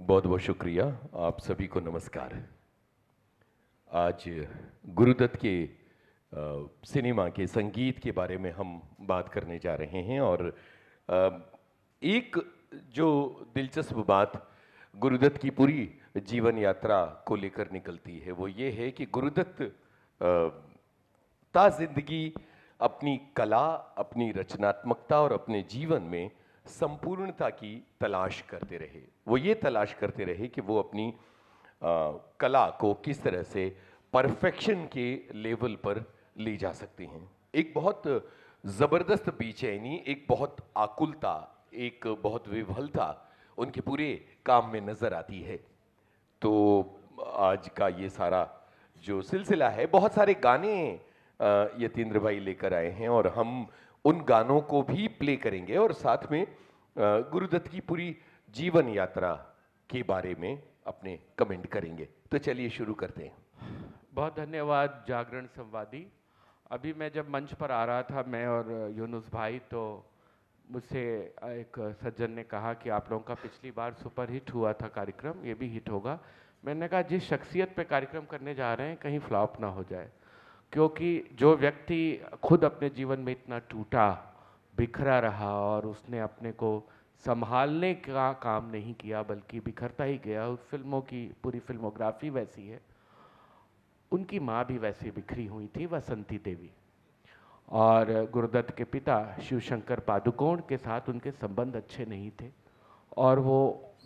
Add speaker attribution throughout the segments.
Speaker 1: बहुत बहुत शुक्रिया। आप सभी को नमस्कार। आज गुरुदत्त के सिनेमा के संगीत के बारे में हम बात करने जा रहे हैं और एक जो दिलचस्प बात गुरुदत्त की पूरी जीवन यात्रा को लेकर निकलती है वो ये है कि गुरुदत्त ता जिंदगी अपनी कला, अपनी रचनात्मकता और अपने जीवन में संपूर्णता की तलाश करते रहे। वो ये तलाश करते रहे कि वो अपनी कला को किस तरह से परफेक्शन के लेवल पर ले जा सकते हैं। एक बहुत ज़बरदस्त बेचैनी, एक बहुत आकुलता, एक बहुत विह्वलता उनके पूरे काम में नज़र आती है। तो आज का ये सारा जो सिलसिला है, बहुत सारे गाने यतीन्द्र भाई लेकर आए हैं और हम उन गानों को भी प्ले करेंगे और साथ में गुरुदत्त की पूरी जीवन यात्रा के बारे में अपने कमेंट करेंगे। तो चलिए शुरू करते हैं।
Speaker 2: बहुत धन्यवाद जागरण संवादी। अभी मैं जब मंच पर आ रहा था, मैं और यूनुस भाई, तो मुझसे एक सज्जन ने कहा कि आप लोगों का पिछली बार सुपर हिट हुआ था कार्यक्रम, ये भी हिट होगा। मैंने कहा जिस शख्सियत पे कार्यक्रम करने जा रहे हैं कहीं फ्लॉप ना हो जाए, क्योंकि जो व्यक्ति खुद अपने जीवन में इतना टूटा बिखरा रहा और उसने अपने को संभालने का काम नहीं किया बल्कि बिखरता ही गया, उस फिल्मों की पूरी फिल्मोग्राफी वैसी है। उनकी माँ भी वैसे बिखरी हुई थी, वसंती देवी। और गुरुदत्त के पिता शिवशंकर पादुकोण के साथ उनके संबंध अच्छे नहीं थे और वो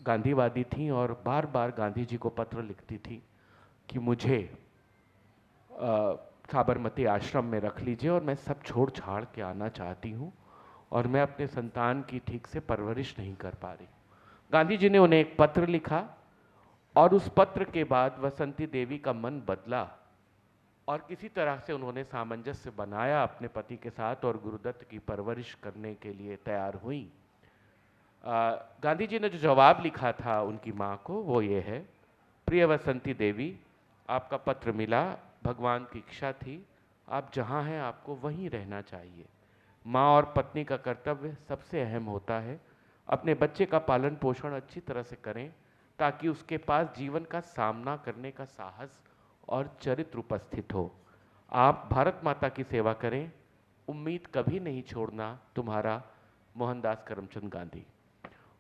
Speaker 2: गांधीवादी थीं और बार बार गांधी जी को पत्र लिखती थी कि मुझे साबरमती आश्रम में रख लीजिए और मैं सब छोड़ छाड़ के आना चाहती हूँ और मैं अपने संतान की ठीक से परवरिश नहीं कर पा रही। गांधी जी ने उन्हें एक पत्र लिखा और उस पत्र के बाद वसंती देवी का मन बदला और किसी तरह से उन्होंने सामंजस्य बनाया अपने पति के साथ और गुरुदत्त की परवरिश करने के लिए तैयार हुई। गांधी जी ने जो जवाब लिखा था उनकी माँ को वो ये है, प्रिय वसंती देवी, आपका पत्र मिला, भगवान की इच्छा थी, आप जहाँ हैं आपको वहीं रहना चाहिए। माँ और पत्नी का कर्तव्य सबसे अहम होता है, अपने बच्चे का पालन पोषण अच्छी तरह से करें ताकि उसके पास जीवन का सामना करने का साहस और चरित्र उपस्थित हो। आप भारत माता की सेवा करें, उम्मीद कभी नहीं छोड़ना, तुम्हारा मोहनदास करमचंद गांधी।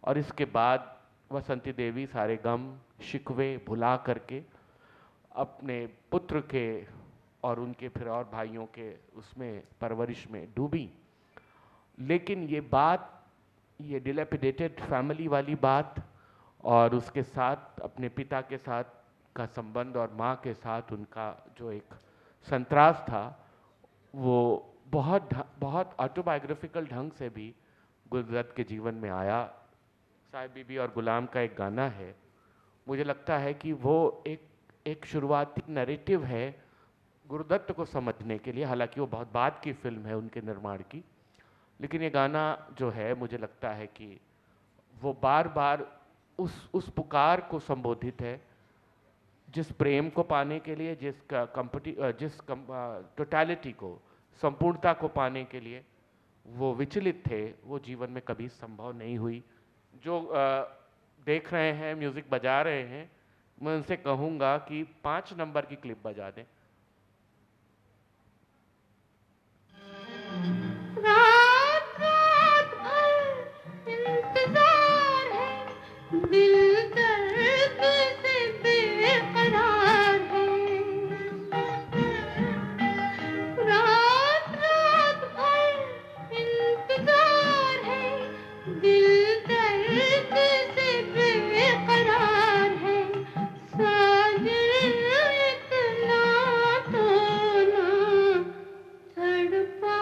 Speaker 2: और इसके बाद वसंती देवी सारे गम शिकवे भुला करके अपने पुत्र के और उनके फिर और भाइयों के उसमें परवरिश में डूबी। लेकिन ये बात, ये डिलेपिडेटेड फैमिली वाली बात और उसके साथ अपने पिता के साथ का संबंध और माँ के साथ उनका जो एक संतरास था, वो बहुत ऑटोबायोग्राफिकल ढंग से भी गुरुदत्त के जीवन में आया। साहिब बीबी और गुलाम का एक गाना है, मुझे लगता है कि वो एक शुरुआती नैरेटिव है गुरुदत्त को समझने के लिए। हालांकि वो बहुत बाद की फिल्म है उनके निर्माण की, लेकिन ये गाना जो है मुझे लगता है कि वो बार बार उस पुकार को संबोधित है जिस प्रेम को पाने के लिए, जिस टोटलिटी को, संपूर्णता को पाने के लिए वो विचलित थे, वो जीवन में कभी संभव नहीं हुई। जो देख रहे हैं, म्यूज़िक बजा रहे हैं, मैं उनसे कहूँगा कि 5 नंबर की क्लिप बजा दें।
Speaker 3: रात रात भर इंतजार है, दिल दर्द से बेकरार है। रात रात भर इंतजार है, दिल दर्द से बेकरार है। साजिद इतना तो ना तड़पा,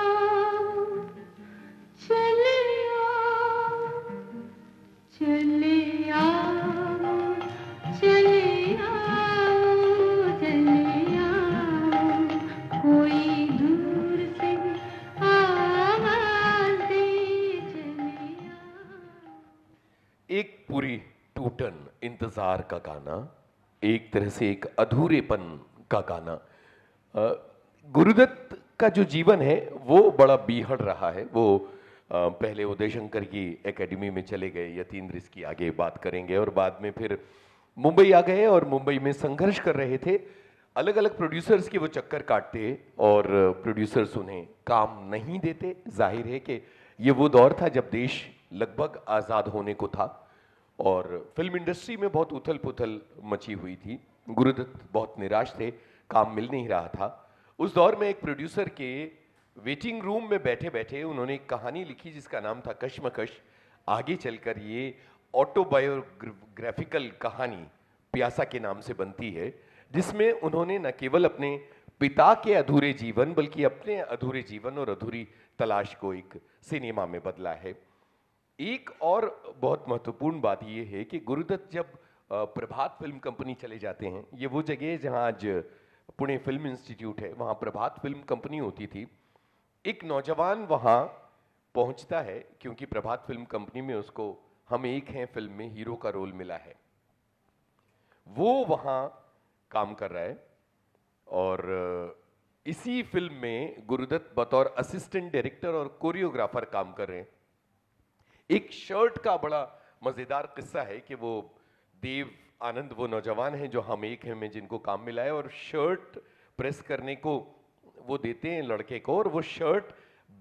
Speaker 3: चलिया चलिया चलिया चलिया, कोई दूर से आवाज दे चलिया।
Speaker 1: एक पूरी टूटन इंतजार का गाना, एक तरह से एक अधूरेपन का गाना। गुरुदत्त का जो जीवन है वो बड़ा बीहड़ रहा है। वो पहले उदय शंकर की एकेडमी में चले गए, यतीन्द्र इसकी आगे बात करेंगे, और बाद में फिर मुंबई आ गए और मुंबई में संघर्ष कर रहे थे। अलग अलग प्रोड्यूसर्स के वो चक्कर काटते और प्रोड्यूसर्स उन्हें काम नहीं देते। जाहिर है कि ये वो दौर था जब देश लगभग आज़ाद होने को था और फिल्म इंडस्ट्री में बहुत उथल पुथल मची हुई थी। गुरुदत्त बहुत निराश थे, काम मिल नहीं रहा था। उस दौर में एक प्रोड्यूसर के वेटिंग रूम में बैठे बैठे उन्होंने एक कहानी लिखी जिसका नाम था कश्मकश। आगे चलकर ये ऑटोबायोग्राफिकल कहानी प्यासा के नाम से बनती है, जिसमें उन्होंने न केवल अपने पिता के अधूरे जीवन बल्कि अपने अधूरे जीवन और अधूरी तलाश को एक सिनेमा में बदला है। एक और बहुत महत्वपूर्ण बात यह है कि गुरुदत्त जब प्रभात फिल्म कंपनी चले जाते हैं, ये वो जगह है जहां आज पुणे फिल्म इंस्टीट्यूट है, वहां प्रभात फिल्म कंपनी होती थी। एक नौजवान वहां पहुंचता है क्योंकि प्रभात फिल्म कंपनी में उसको हम एक हैं फिल्म में हीरो का रोल मिला है। वो वहां काम कर रहा है और इसी फिल्म में गुरुदत्त बतौर असिस्टेंट डायरेक्टर और कोरियोग्राफर काम कर रहे हैं। एक शर्ट का बड़ा मजेदार किस्सा है कि वो देव आनंद वो नौजवान हैं जो हम एक हैं में जिनको काम मिला है, और शर्ट प्रेस करने को वो देते हैं लड़के को, और वो शर्ट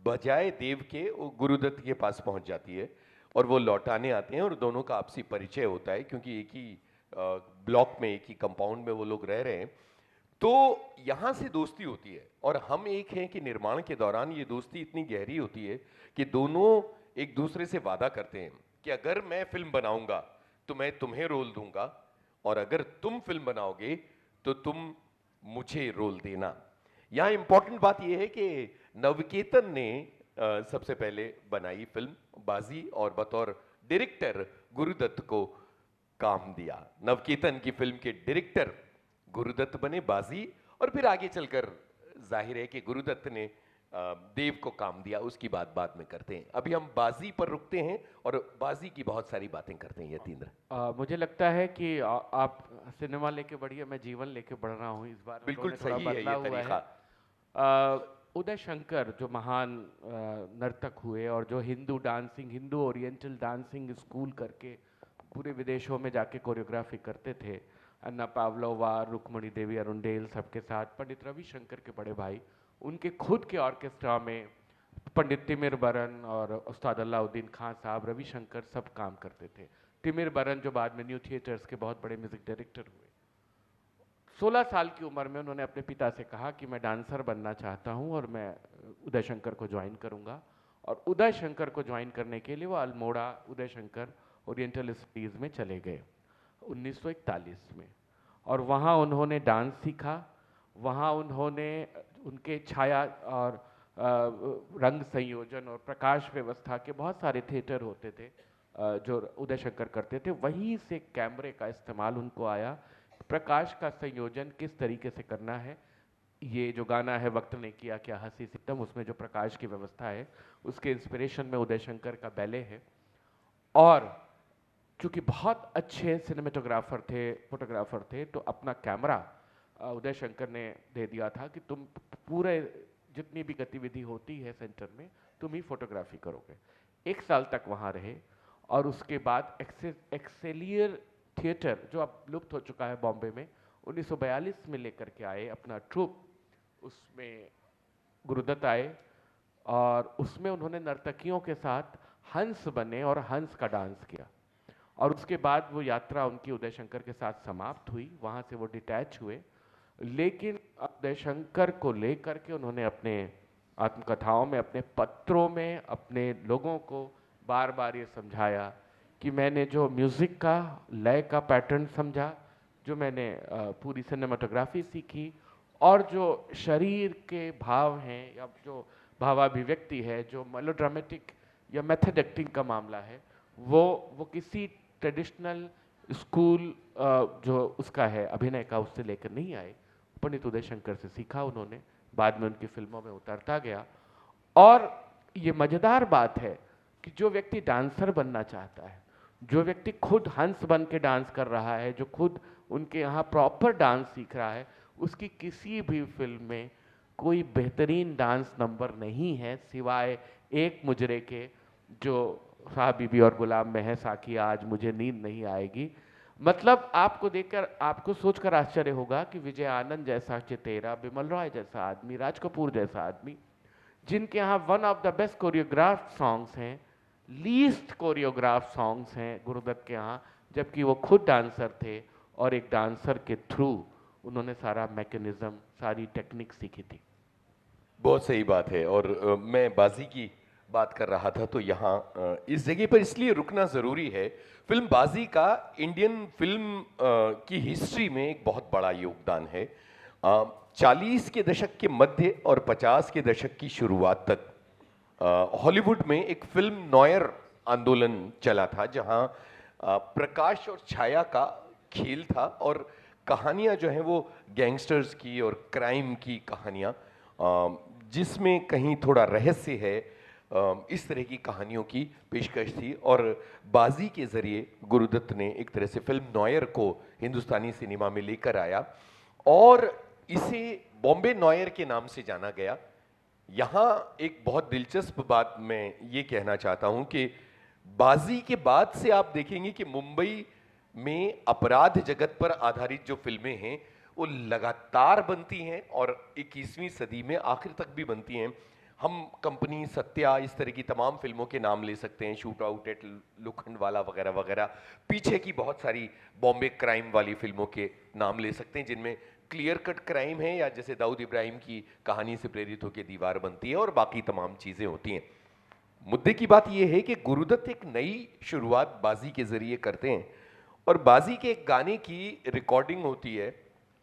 Speaker 1: बजाय देव के वो गुरुदत्त के पास पहुंच जाती है और वो लौटाने आते हैं और दोनों का आपसी परिचय होता है क्योंकि एक ही ब्लॉक में, एक ही कंपाउंड में वो लोग रह रहे हैं। तो यहां से दोस्ती होती है और हम एक हैं कि निर्माण के दौरान ये दोस्ती इतनी गहरी होती है कि दोनों एक दूसरे से वादा करते हैं कि अगर मैं फिल्म बनाऊंगा तो मैं तुम्हें रोल दूंगा और अगर तुम फिल्म बनाओगे तो तुम मुझे रोल देना। यहाँ इंपॉर्टेंट बात यह है कि नवकेतन ने सबसे पहले बनाई फिल्म बाजी और बतौर डायरेक्टर गुरुदत्त को काम दिया। नवकेतन की फिल्म के डायरेक्टर गुरुदत्त बने बाजी, और फिर आगे चलकर जाहिर है कि गुरुदत्त ने देव को काम दिया। उसकी बात बाद में करते हैं, अभी हम बाजी पर रुकते हैं और बाजी की बहुत सारी बातें करते हैं। यतीन्द्र,
Speaker 2: मुझे लगता है कि आप सिनेमा लेके बढ़िए, मैं जीवन लेके बढ़ रहा हूँ इस बार।
Speaker 1: बिल्कुल
Speaker 2: थोड़ा
Speaker 1: सही है
Speaker 2: बदला
Speaker 1: ये
Speaker 2: हुआ
Speaker 1: तरीका।
Speaker 2: उदय शंकर जो महान नर्तक हुए और जो हिंदू ओरिएंटल डांसिंग स्कूल करके पूरे विदेशों में जाके कोरियोग्राफी करते थे, अन्ना पावलोवा, रुक्मणी देवी अरुंडेल सबके साथ, पंडित रविशंकर के बड़े भाई, उनके खुद के ऑर्केस्ट्रा में पंडित तिमिर बरन और उस्ताद अलाउद्दीन खान साहब, रविशंकर सब काम करते थे। तिमिर बरन जो बाद में न्यू थिएटर्स के बहुत बड़े म्यूजिक डायरेक्टर हुए। 16 साल की उम्र में उन्होंने अपने पिता से कहा कि मैं डांसर बनना चाहता हूं और मैं उदय शंकर को ज्वाइन करूंगा, और उदय शंकर को ज्वाइन करने के लिए वो अल्मोड़ा उदय शंकर ओरिएंटल स्टडीज़ में चले गए 1941 में, और वहाँ उन्होंने डांस सीखा। वहाँ उन्होंने उनके छाया और रंग संयोजन और प्रकाश व्यवस्था के बहुत सारे थिएटर होते थे जो उदय शंकर करते थे, वहीं से कैमरे का इस्तेमाल उनको आया। प्रकाश का संयोजन किस तरीके से करना है, ये जो गाना है वक्त ने किया क्या हंसी सितम, उसमें जो प्रकाश की व्यवस्था है उसके इंस्पिरेशन में उदय शंकर का बैले है। और चूँकि बहुत अच्छे सिनेमेटोग्राफर थे, फोटोग्राफर थे, तो अपना कैमरा उदय शंकर ने दे दिया था कि तुम पूरे जितनी भी गतिविधि होती है सेंटर में तुम ही फोटोग्राफी करोगे। 1 साल तक वहाँ रहे और उसके बाद एक्सेलियर थिएटर जो अब लुप्त हो चुका है बॉम्बे में, 1942 में लेकर के आए अपना ट्रूप। उसमें गुरुदत्त आए और उसमें उन्होंने नर्तकियों के साथ हंस बने और हंस का डांस किया, और उसके बाद वो यात्रा उनकी उदय शंकर के साथ समाप्त हुई। वहाँ से वो डिटैच हुए, लेकिन उदय शंकर को लेकर के उन्होंने अपने आत्मकथाओं में, अपने पत्रों में, अपने लोगों को बार बार ये समझाया कि मैंने जो म्यूज़िक का लय का पैटर्न समझा, जो मैंने पूरी सिनेमाटोग्राफी सीखी, और जो शरीर के भाव हैं या जो भावाभिव्यक्ति है, जो मेलोड्रामेटिक या मेथड एक्टिंग का मामला है, वो किसी ट्रेडिशनल स्कूल जो उसका है अभिनय का, उससे लेकर नहीं आए। पंडित उदय शंकर से सीखा उन्होंने, बाद में उनकी फिल्मों में उतरता गया। और ये मज़ेदार बात है कि जो व्यक्ति डांसर बनना चाहता है, जो व्यक्ति खुद हंस बन के डांस कर रहा है, जो खुद उनके यहाँ प्रॉपर डांस सीख रहा है, उसकी किसी भी फिल्म में कोई बेहतरीन डांस नंबर नहीं है सिवाय एक मुजरे के जो साहब बीबी और गुलाम में है, साकिया आज मुझे नींद नहीं आएगी। मतलब आपको देखकर आपको सोचकर आश्चर्य होगा कि विजय आनंद जैसा चितेरा, बिमल रॉय जैसा आदमी, राज कपूर जैसा आदमी, जिनके यहाँ one of the best choreograph songs हैं, लीस्ट कोरियोग्राफ सॉन्ग्स हैं गुरुदत्त के यहाँ, जबकि वो खुद डांसर थे और एक डांसर के थ्रू उन्होंने सारा मैकेनिज्म, सारी टेक्निक सीखी थी।
Speaker 1: बहुत सही बात है। और मैं बाजी की बात कर रहा था तो यहाँ इस जगह पर इसलिए रुकना ज़रूरी है। फिल्म बाजी का इंडियन फिल्म की हिस्ट्री में एक बहुत बड़ा योगदान है। 40 के दशक के मध्य और 50 के दशक की शुरुआत तक हॉलीवुड में एक फिल्म नॉयर आंदोलन चला था, जहाँ प्रकाश और छाया का खेल था और कहानियाँ जो हैं वो गैंगस्टर्स की और क्राइम की कहानियाँ, जिसमें कहीं थोड़ा रहस्य है, इस तरह की कहानियों की पेशकश थी। और बाजी के ज़रिए गुरुदत्त ने एक तरह से फिल्म नॉयर को हिंदुस्तानी सिनेमा में लेकर आया और इसे बॉम्बे नॉयर के नाम से जाना गया। यहाँ एक बहुत दिलचस्प बात मैं ये कहना चाहता हूँ कि बाजी के बाद से आप देखेंगे कि मुंबई में अपराध जगत पर आधारित जो फिल्में हैं वो लगातार बनती हैं और 21वीं सदी में आखिर तक भी बनती हैं। हम कंपनी, सत्या, इस तरह की तमाम फिल्मों के नाम ले सकते हैं, शूट आउट एट लोखंडवाला वगैरह वगैरह। पीछे की बहुत सारी बॉम्बे क्राइम वाली फिल्मों के नाम ले सकते हैं जिनमें क्लियर कट क्राइम है, या जैसे दाऊद इब्राहिम की कहानी से प्रेरित होकर दीवार बनती है और बाकी तमाम चीज़ें होती हैं। मुद्दे की बात यह है कि गुरुदत्त एक नई शुरुआत बाजी के जरिए करते हैं और बाजी के एक गाने की रिकॉर्डिंग होती है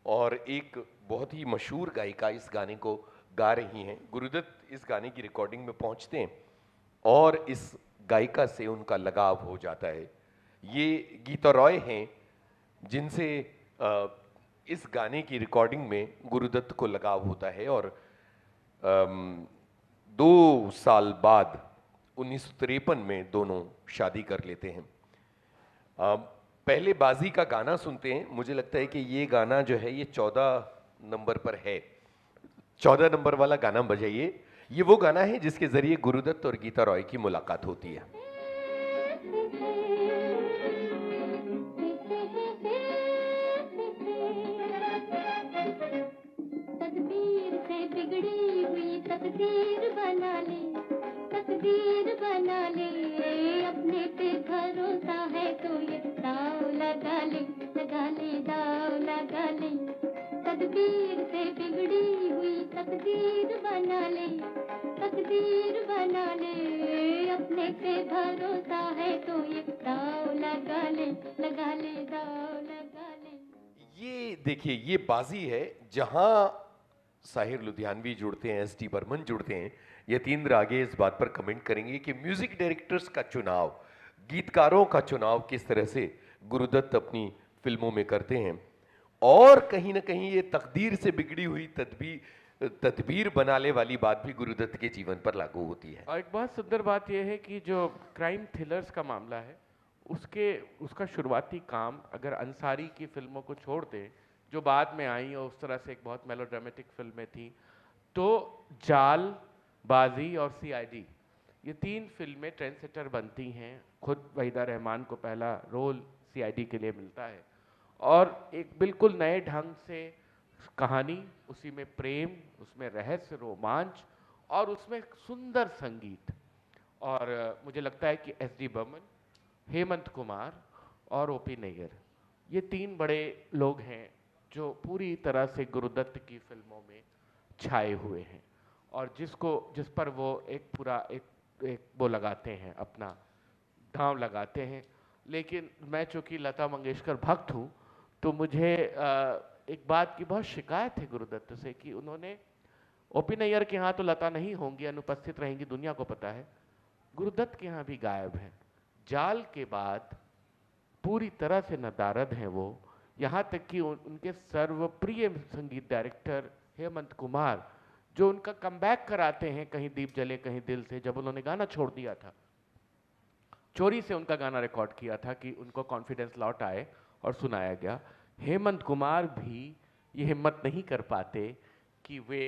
Speaker 1: और एक बहुत ही मशहूर गायिका इस गाने को गा रही हैं। गुरुदत्त इस गाने की रिकॉर्डिंग में पहुंचते हैं और इस गायिका से उनका लगाव हो जाता है। ये गीता रॉय हैं जिनसे इस गाने की रिकॉर्डिंग में गुरुदत्त को लगाव होता है और 2 साल बाद 1953 में दोनों शादी कर लेते हैं। पहले बाजी का गाना सुनते हैं। मुझे लगता है कि ये गाना जो है ये 14 नंबर पर है। 14 नंबर वाला गाना बजाइए। ये वो गाना है जिसके जरिए गुरुदत्त और गीता रॉय की मुलाकात होती है।
Speaker 3: तकदीर से बिगड़ी हुई तकदीर बना ले, तकदीर बना ले, अपने पे भरोसा है तो ये दाव लगा ले, लगा ले, दाव लगा ले। तकदीर से बिगड़ी हुई तकदीर बना ले, तकदीर बना ले, अपने पे भरोसा है तो ये दाव लगा ले, लगा ले, दाव लगा ले।
Speaker 1: ये देखिए, ये बाजी है जहां साहिर लुधियानवी जुड़ते हैं, एस टी बर्मन जुड़ते हैं। यतीन्द्र आगे इस बात पर कमेंट करेंगे कि म्यूजिक डायरेक्टर्स का चुनाव, गीतकारों का चुनाव किस तरह से गुरुदत्त अपनी फिल्मों में करते हैं और कहीं ना कहीं ये तकदीर से बिगड़ी हुई तदबीर बनाने वाली बात भी गुरुदत्त के जीवन पर लागू होती है।
Speaker 2: और एक बहुत सुंदर बात यह है कि जो क्राइम थ्रिलर्स का मामला है उसका शुरुआती काम अगर अंसारी की फिल्मों को छोड़ दें जो बाद में आई और उस तरह से एक बहुत मेलोड्रामेटिक फिल्में थी, तो जाल, बाजी और सीआईडी, ये 3 फिल्में ट्रेंडसेटर बनती हैं। खुद वहीदा रहमान को पहला रोल सीआईडी के लिए मिलता है और एक बिल्कुल नए ढंग से कहानी, उसी में प्रेम, उसमें रहस्य, रोमांच और उसमें सुंदर संगीत। और मुझे लगता है कि एस डी बर्मन, हेमंत कुमार और ओपी नैयर, ये 3 बड़े लोग हैं जो पूरी तरह से गुरुदत्त की फिल्मों में छाए हुए हैं और जिस पर वो एक पूरा एक वो लगाते हैं, अपना दांव लगाते हैं। लेकिन मैं चूँकि लता मंगेशकर भक्त हूँ तो मुझे एक बात की बहुत शिकायत है गुरुदत्त से कि उन्होंने, ओपी नैयर के यहाँ तो लता नहीं होंगी, अनुपस्थित रहेंगी, दुनिया को पता है, गुरुदत्त के यहाँ भी गायब है। जाल के बाद पूरी तरह से नदारद हैं वो, यहाँ तक कि उनके सर्वप्रिय संगीत डायरेक्टर हेमंत कुमार जो उनका कमबैक कराते हैं कहीं दीप जले कहीं दिल से, जब उन्होंने गाना छोड़ दिया था, चोरी से उनका गाना रिकॉर्ड किया था कि उनको कॉन्फिडेंस लौट आए और सुनाया गया। हेमंत कुमार भी ये हिम्मत नहीं कर पाते कि वे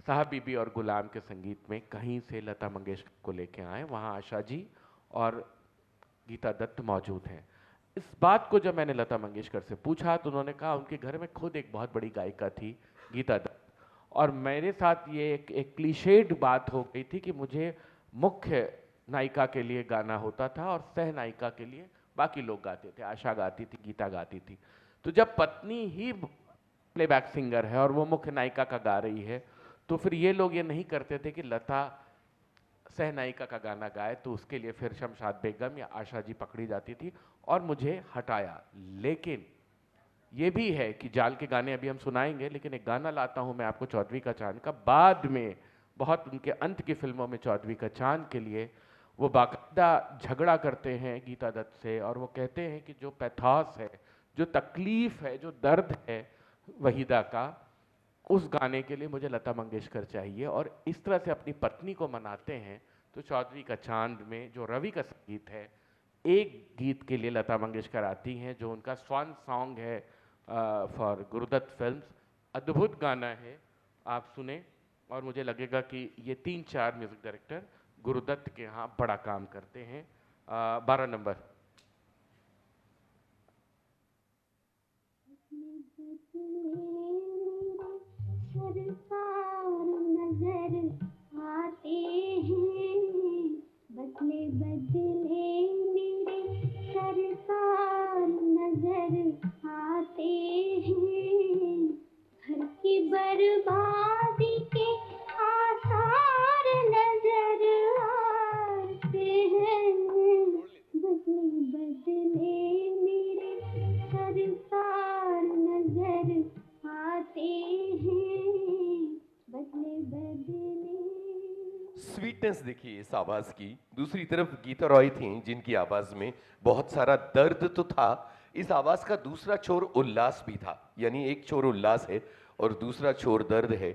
Speaker 2: साहब बीबी और गुलाम के संगीत में कहीं से लता मंगेशकर को लेके आए, वहाँ आशा जी और गीता दत्त मौजूद हैं। इस बात को जब मैंने लता मंगेशकर से पूछा तो उन्होंने कहा उनके घर में खुद एक बहुत बड़ी गायिका थी, गीता दत्त, और मेरे साथ ये एक क्लीशेड बात हो गई थी कि मुझे मुख्य नायिका के लिए गाना होता था और सह नायिका के लिए बाकी लोग गाते थे, आशा गाती थी, गीता गाती थी। तो जब पत्नी ही प्लेबैक सिंगर है और वो मुख्य नायिका का गा रही है, तो फिर ये लोग ये नहीं करते थे कि लता सह नायिका का गाना गाए, तो उसके लिए फिर शमशाद बेगम या आशा जी पकड़ी जाती थी और मुझे हटाया। लेकिन ये भी है कि जाल के गाने अभी हम सुनाएंगे, लेकिन एक गाना लाता हूं मैं आपको चौधरी का चांद का, बाद में बहुत उनके अंत की फिल्मों में चौधरी का चांद के लिए वो बाकायदा झगड़ा करते हैं गीता दत्त से, और वो कहते हैं कि जो पैथोस है, जो तकलीफ है, जो दर्द है वहीदा का, उस गाने के लिए मुझे लता मंगेशकर चाहिए। और इस तरह से अपनी पत्नी को मनाते हैं। तो चौधरी का चांद में जो रवि का संगीत है, एक गीत के लिए लता मंगेशकर आती हैं जो उनका स्वान सॉन्ग है फॉर गुरुदत्त फिल्म्स। अद्भुत गाना है, आप सुने और मुझे लगेगा कि ये 3-4 म्यूजिक डायरेक्टर गुरुदत्त के यहाँ बड़ा काम करते हैं। 12 नंबर।
Speaker 3: सरकार नजर आते हैं, बदले बदले मेरे सरकार नजर आते हैं, घर की बर्बादी के आसार नजर आते हैं, बदले बदले मेरे सरकार नजर आते हैं, बदले बदले।
Speaker 1: स्वीटनेस देखिए इस आवाज की। दूसरी तरफ गीता रॉय थी जिनकी आवाज में बहुत सारा दर्द तो था, इस आवाज का दूसरा छोर उल्लास भी था। यानी एक छोर उल्लास है और दूसरा छोर दर्द है।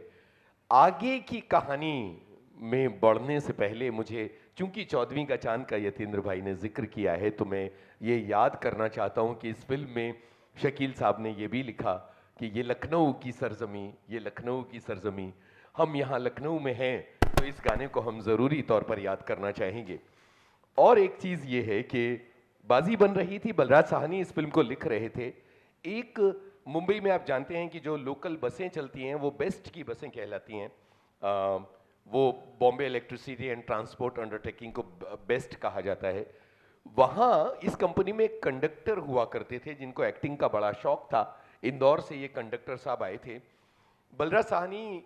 Speaker 1: आगे की कहानी में बढ़ने से पहले मुझे, चूंकि चौधरी का चांद का यतीन्द्र भाई ने जिक्र किया है, तो मैं ये याद करना चाहता हूँ कि इस फिल्म में शकील साहब ने ये भी लिखा कि ये लखनऊ की सरजमी, ये लखनऊ की सरजमी, हम यहाँ लखनऊ में हैं, तो इस गाने को हम ज़रूरी तौर पर याद करना चाहेंगे। और एक चीज़ ये है कि बाजी बन रही थी, बलराज साहनी इस फिल्म को लिख रहे थे। एक मुंबई में आप जानते हैं कि जो लोकल बसें चलती हैं वो बेस्ट की बसें कहलाती हैं। वो Bombay electricity and transport undertaking को बेस्ट कहा जाता है। वहाँ इस कंपनी में एक कंडक्टर हुआ करते थे जिनको एक्टिंग का बड़ा शौक था। इंदौर से ये कंडक्टर साहब आए थे। बलराज साहनी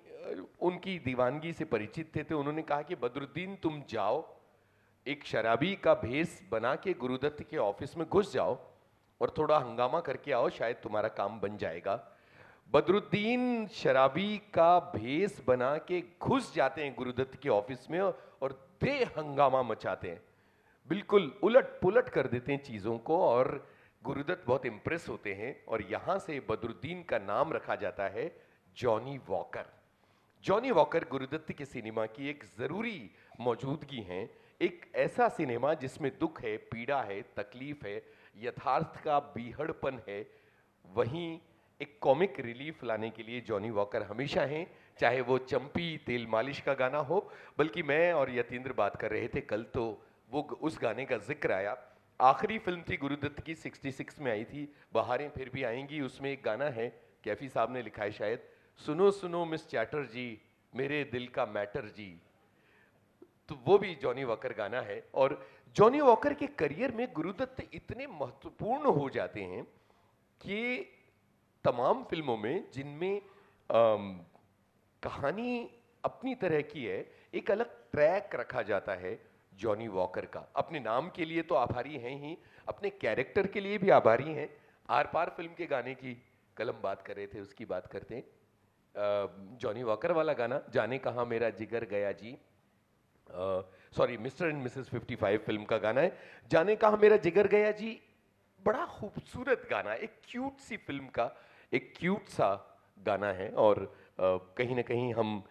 Speaker 1: उनकी दीवानगी से परिचित थे, तो उन्होंने कहा कि बदरुद्दीन तुम जाओ, एक शराबी का भेष बना के गुरुदत्त के ऑफिस में घुस जाओ और थोड़ा हंगामा करके आओ, शायद तुम्हारा काम बन जाएगा। बदरुद्दीन शराबी का भेष बना के घुस जाते हैं गुरुदत्त के ऑफिस में और दे हंगामा मचाते हैं, बिल्कुल उलट पुलट कर देते हैं चीज़ों को, और गुरुदत्त बहुत इंप्रेस होते हैं। और यहाँ से बदरुद्दीन का नाम रखा जाता है Johnny Walker. Johnny Walker Guru Dutt के सिनेमा की एक ज़रूरी मौजूदगी है। एक ऐसा सिनेमा जिसमें दुख है, पीड़ा है, तकलीफ है, यथार्थ का बीहड़पन है, वहीं एक कॉमिक रिलीफ लाने के लिए जॉनी वॉकर हमेशा हैं, चाहे वो चंपी तेल मालिश का गाना हो। बल्कि मैं और यतीन्द्र बात कर रहे थे कल, तो वो उस गाने का जिक्र आया। आखिरी फिल्म थी गुरुदत्त की, 66 में आई थी, बहारें फिर भी आएंगी। उसमें एक गाना है, कैफी साहब ने लिखा है शायद, सुनो सुनो मिस चैटर्जी मेरे दिल का मैटर जी। तो वो भी जॉनी वॉकर गाना है। और जॉनी वॉकर के करियर में गुरुदत्त इतने महत्वपूर्ण हो जाते हैं कि तमाम फिल्मों में जिनमें कहानी अपनी तरह की है, एक अलग ट्रैक रखा जाता है जॉनी वॉकर का। अपने नाम के लिए तो आभारी हैं ही, अपने कैरेक्टर के लिए भी आभारी हैं। आर पार फिल्म के गाने की कल हम बात कर रहे थे, उसकी बात करते हैं। जॉनी वॉकर वाला गाना, जाने कहाँ मेरा जिगर गया जी, sorry mister and Mrs 55 film का गाना है, जाने कहाँ मेरा जिगर गया जी। बड़ा खूबसूरत गाना, एक क्यूट सी फिल्म का एक क्यूट सा गाना है। और कहीं ना कहीं हम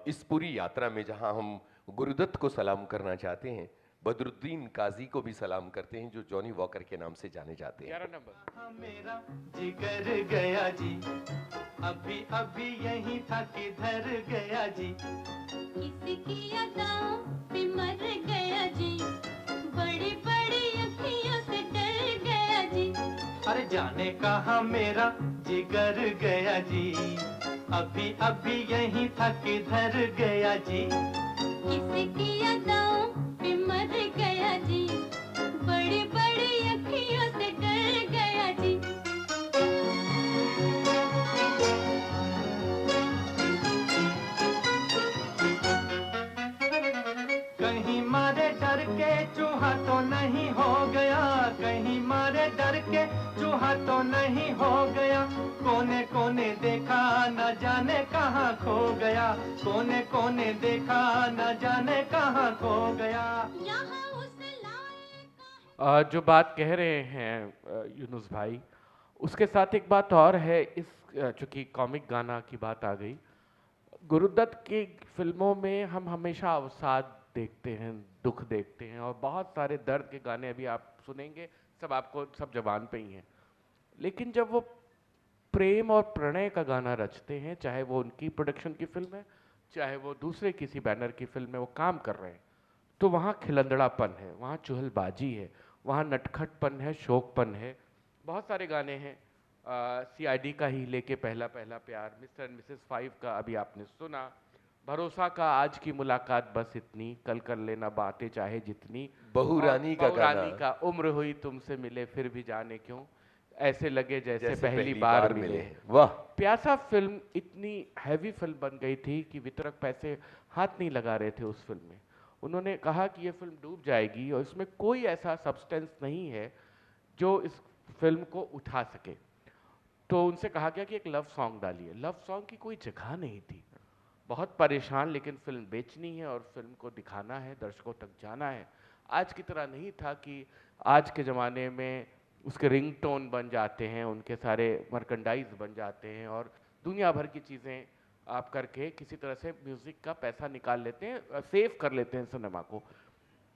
Speaker 1: इस पूरी यात्रा में जहां हम गुरुदत्त को सलाम करना चाहते हैं, बदरुद्दीन काजी को भी सलाम करते हैं, जो जॉनी वॉकर के नाम से जाने जाते हैं।
Speaker 2: 11 नंबर।
Speaker 4: हाँ, मेरा जिगर गया जी, अभी अभी यही था किधर गया जी।
Speaker 3: किसकी अदाओं पे मर गया जी, बड़ी बड़ी अखियों से डर गया जी।
Speaker 4: अरे जाने कहाँ मेरा जिगर गया जी, अभी अभी यही था किधर गया जी।
Speaker 3: किसकी अदाओं पे मर गया जी, बड़ी बड़ी अखियों से डर गया जी।
Speaker 4: कहीं मारे डर के चूहा तो नहीं हो गया, कहीं मारे डर के चूहा तो नहीं हो गया। कोने कोने देखा न जाने कहाँ खो गया, कोने कोने देखा न जाने कहाँ खो गया।
Speaker 3: यहाँ उस लायक
Speaker 2: जो बात कह रहे हैं यूनुस भाई, उसके साथ एक बात और है। इस चूंकि कॉमिक गाना की बात आ गई, गुरुदत्त की फिल्मों में हम हमेशा अवसाद देखते हैं, दुख देखते हैं, और बहुत सारे दर्द के गाने अभी आप सुनेंगे, सब आपको सब जबान पे ही हैं। लेकिन जब वो प्रेम और प्रणय का गाना रचते हैं, चाहे वो उनकी प्रोडक्शन की फिल्म है, चाहे वो दूसरे किसी बैनर की फिल्म में वो काम कर रहे हैं, तो वहाँ खिलंदड़ापन है, वहाँ चुहलबाजी है, वहाँ नटखटपन है, शोकपन है। बहुत सारे गाने हैं, CID का ही लेके पहला पहला प्यार, मिस्टर एंड मिसेस 5 का अभी आपने सुना, भरोसा का आज की मुलाकात बस इतनी, कल कर लेना बातें चाहे जितनी,
Speaker 1: बहू
Speaker 2: और
Speaker 1: रानी का
Speaker 2: बहू रानी
Speaker 1: गाना,
Speaker 2: का उम्र हुई तुमसे मिले फिर भी जाने क्यों, ऐसे लगे जैसे
Speaker 1: जैसे
Speaker 2: पहली बार मिले।
Speaker 1: हैं। वाह,
Speaker 2: प्यासा फिल्म इतनी हैवी फिल्म बन गई थी कि वितरक पैसे हाथ नहीं लगा रहे थे उस फिल्म में। उन्होंने कहा कि ये फिल्म डूब जाएगी और इसमें कोई ऐसा सब्सटेंस नहीं है जो इस फिल्म को उठा सके। तो उनसे कहा गया कि एक लव सॉन्ग डालिए। लव सॉन्ग की कोई जगह नहीं थी। बहुत परेशान, लेकिन फिल्म बेचनी है और फिल्म को दिखाना है, दर्शकों तक जाना है। आज की तरह नहीं था कि आज के ज़माने में उसके रिंगटोन बन जाते हैं, उनके सारे मर्कंडाइज बन जाते हैं और दुनिया भर की चीज़ें आप करके किसी तरह से म्यूज़िक का पैसा निकाल लेते हैं, सेव कर लेते हैं सिनेमा को।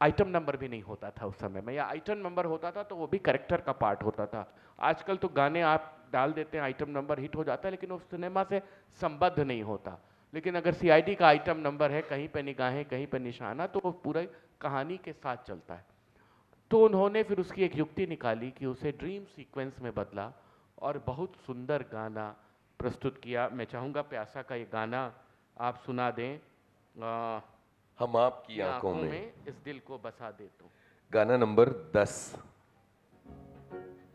Speaker 2: आइटम नंबर भी नहीं होता था उस समय में, या आइटम नंबर होता था तो वो भी कैरेक्टर का पार्ट होता था। आजकल तो गाने आप डाल देते हैं, आइटम नंबर हिट हो जाता है, लेकिन वो सिनेमा से संबद्ध नहीं होता। लेकिन अगर CID का आइटम नंबर है, कहीं पे निगाहें कहीं पे निशाना, तो वो पूरा कहानी के साथ चलता है। तो उन्होंने फिर उसकी एक युक्ति निकाली कि उसे ड्रीम सीक्वेंस में बदला और बहुत सुंदर गाना प्रस्तुत किया। मैं चाहूँगा प्यासा का ये गाना आप सुना दें,
Speaker 1: हम आपकी आंखों में,
Speaker 2: इस दिल को बसा दे तो।
Speaker 1: गाना नंबर 10।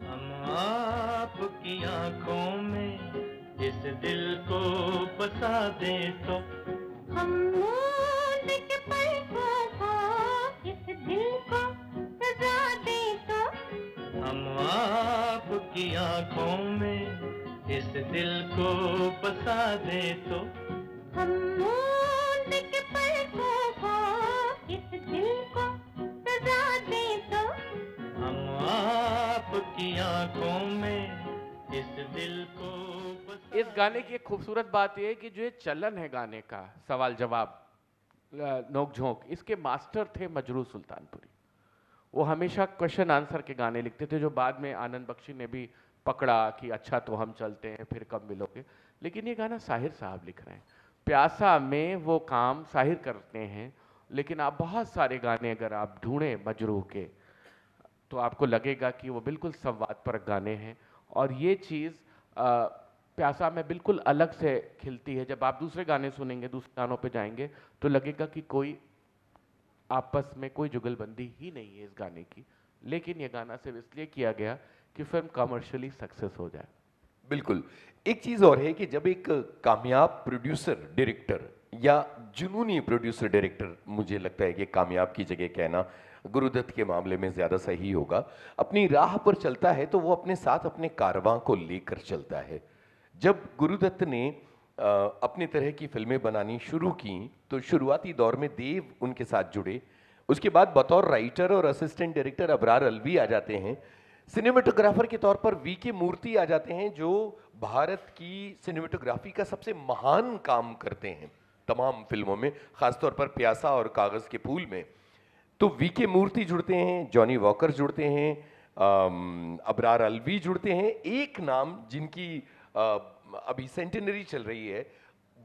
Speaker 4: हम आपकी आंखों में इस दिल को बसा दे तो,
Speaker 3: हम मूंद के पलकों को इस दिल को सजा दे तो।
Speaker 4: हम आपकी आंखों में इस दिल को बसा दे तो।
Speaker 3: हम मूंद के पलकों को इस दिल को सजा दे तो।
Speaker 4: हम आपकी आंखों में इस दिल को
Speaker 2: इस गाने की एक खूबसूरत बात यह है कि जो ये चलन है गाने का, सवाल जवाब नोक झोंक, इसके मास्टर थे मजरू सुल्तानपुरी। वो हमेशा क्वेश्चन आंसर के गाने लिखते थे, जो बाद में आनंद बख्शी ने भी पकड़ा कि अच्छा तो हम चलते हैं, फिर कब मिलोगे। लेकिन ये गाना साहिर साहब लिख रहे हैं। प्यासा में वो काम साहिर करते हैं, लेकिन आप बहुत सारे गाने अगर आप ढूंढें मजरू के, तो आपको लगेगा कि वो बिल्कुल संवाद परक गाने हैं। और ये चीज़ प्यासा में बिल्कुल अलग से खिलती है। जब आप दूसरे गाने सुनेंगे, दूसरे गानों पे जाएंगे, तो लगेगा कि कोई आपस में कोई जुगलबंदी ही नहीं है इस गाने की। लेकिन ये गाना सिर्फ इसलिए किया गया कि फिल्म कमर्शियली सक्सेस हो जाए।
Speaker 1: बिल्कुल। एक चीज और है कि जब एक कामयाब प्रोड्यूसर डायरेक्टर या जुनूनी प्रोड्यूसर डायरेक्टर, मुझे लगता है कि कामयाब की जगह कहना गुरुदत्त के मामले में ज्यादा सही होगा, अपनी राह पर चलता है तो वो अपने साथ अपने कारवां को लेकर चलता है। जब गुरुदत्त ने अपनी तरह की फिल्में बनानी शुरू की तो शुरुआती दौर में देव उनके साथ जुड़े। उसके बाद बतौर राइटर और असिस्टेंट डायरेक्टर अबरार अलवी आ जाते हैं। सिनेमेटोग्राफर के तौर पर VK मूर्ति आ जाते हैं, जो भारत की सिनेमेटोग्राफी का सबसे महान काम करते हैं तमाम फिल्मों में, खासतौर पर प्यासा और कागज के फूल में। तो वीके मूर्ति जुड़ते हैं, जॉनी वॉकर जुड़ते हैं, अबरार अलवी जुड़ते हैं। एक नाम जिनकी अभी सेंटेनरी चल रही है,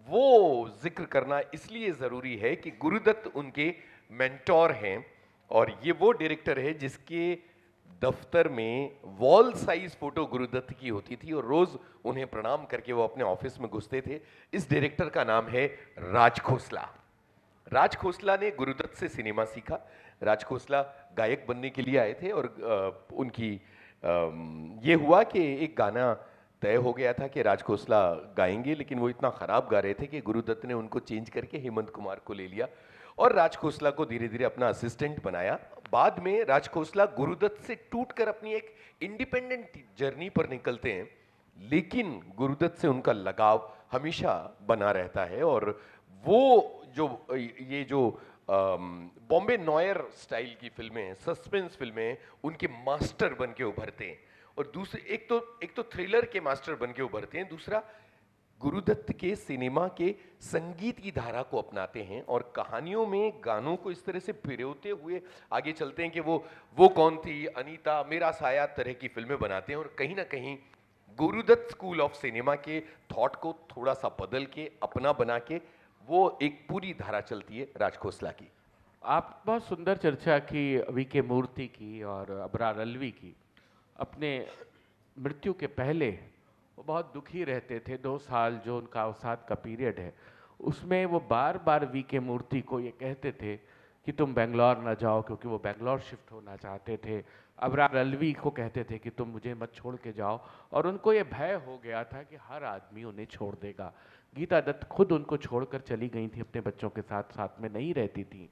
Speaker 1: वो जिक्र करना इसलिए ज़रूरी है कि गुरुदत्त उनके मेंटोर हैं, और ये वो डायरेक्टर है जिसके दफ्तर में वॉल साइज फोटो गुरुदत्त की होती थी और रोज उन्हें प्रणाम करके वो अपने ऑफिस में घुसते थे। इस डायरेक्टर का नाम है राज खोसला। राज खोसला ने गुरुदत्त से सिनेमा सीखा। राज खोसला गायक बनने के लिए आए थे और उनकी ये हुआ कि एक गाना तय हो गया था कि राज खोसला गाएंगे, लेकिन वो इतना खराब गा रहे थे कि गुरुदत्त ने उनको चेंज करके हेमंत कुमार को ले लिया और राज खोसला को धीरे धीरे अपना असिस्टेंट बनाया। बाद में राज खोसला गुरुदत्त से टूटकर अपनी एक इंडिपेंडेंट जर्नी पर निकलते हैं, लेकिन गुरुदत्त से उनका लगाव हमेशा बना रहता है। और वो ये जो बॉम्बे नॉयर स्टाइल की फिल्में, सस्पेंस फिल्में, उनके मास्टर बन के उभरते हैं। और दूसरे एक तो थ्रिलर के मास्टर बन के उभरते हैं, दूसरा गुरुदत्त के सिनेमा के संगीत की धारा को अपनाते हैं और कहानियों में गानों को इस तरह से पिरोते हुए आगे चलते हैं कि वो कौन थी, अनीता, मेरा साया तरह की फिल्में बनाते हैं। और कहीं ना कहीं गुरुदत्त स्कूल ऑफ सिनेमा के थॉट को थोड़ा सा बदल के अपना बना के वो एक पूरी धारा चलती है राज खोसला की।
Speaker 2: आप बहुत सुंदर चर्चा की वीके मूर्ति की और अबरार अलवी की। अपने मृत्यु के पहले वो बहुत दुखी रहते थे। 2 साल जो उनका अवसाद का पीरियड है, उसमें वो बार बार वीके मूर्ति को ये कहते थे कि तुम बेंगलोर ना जाओ, क्योंकि वो बेंगलोर शिफ्ट होना चाहते थे। अबरार अलवी को कहते थे कि तुम मुझे मत छोड़ के जाओ, और उनको ये भय हो गया था कि हर आदमी उन्हें छोड़ देगा। गीता दत्त खुद उनको छोड़कर चली गई थी, अपने बच्चों के साथ साथ में नहीं रहती थी।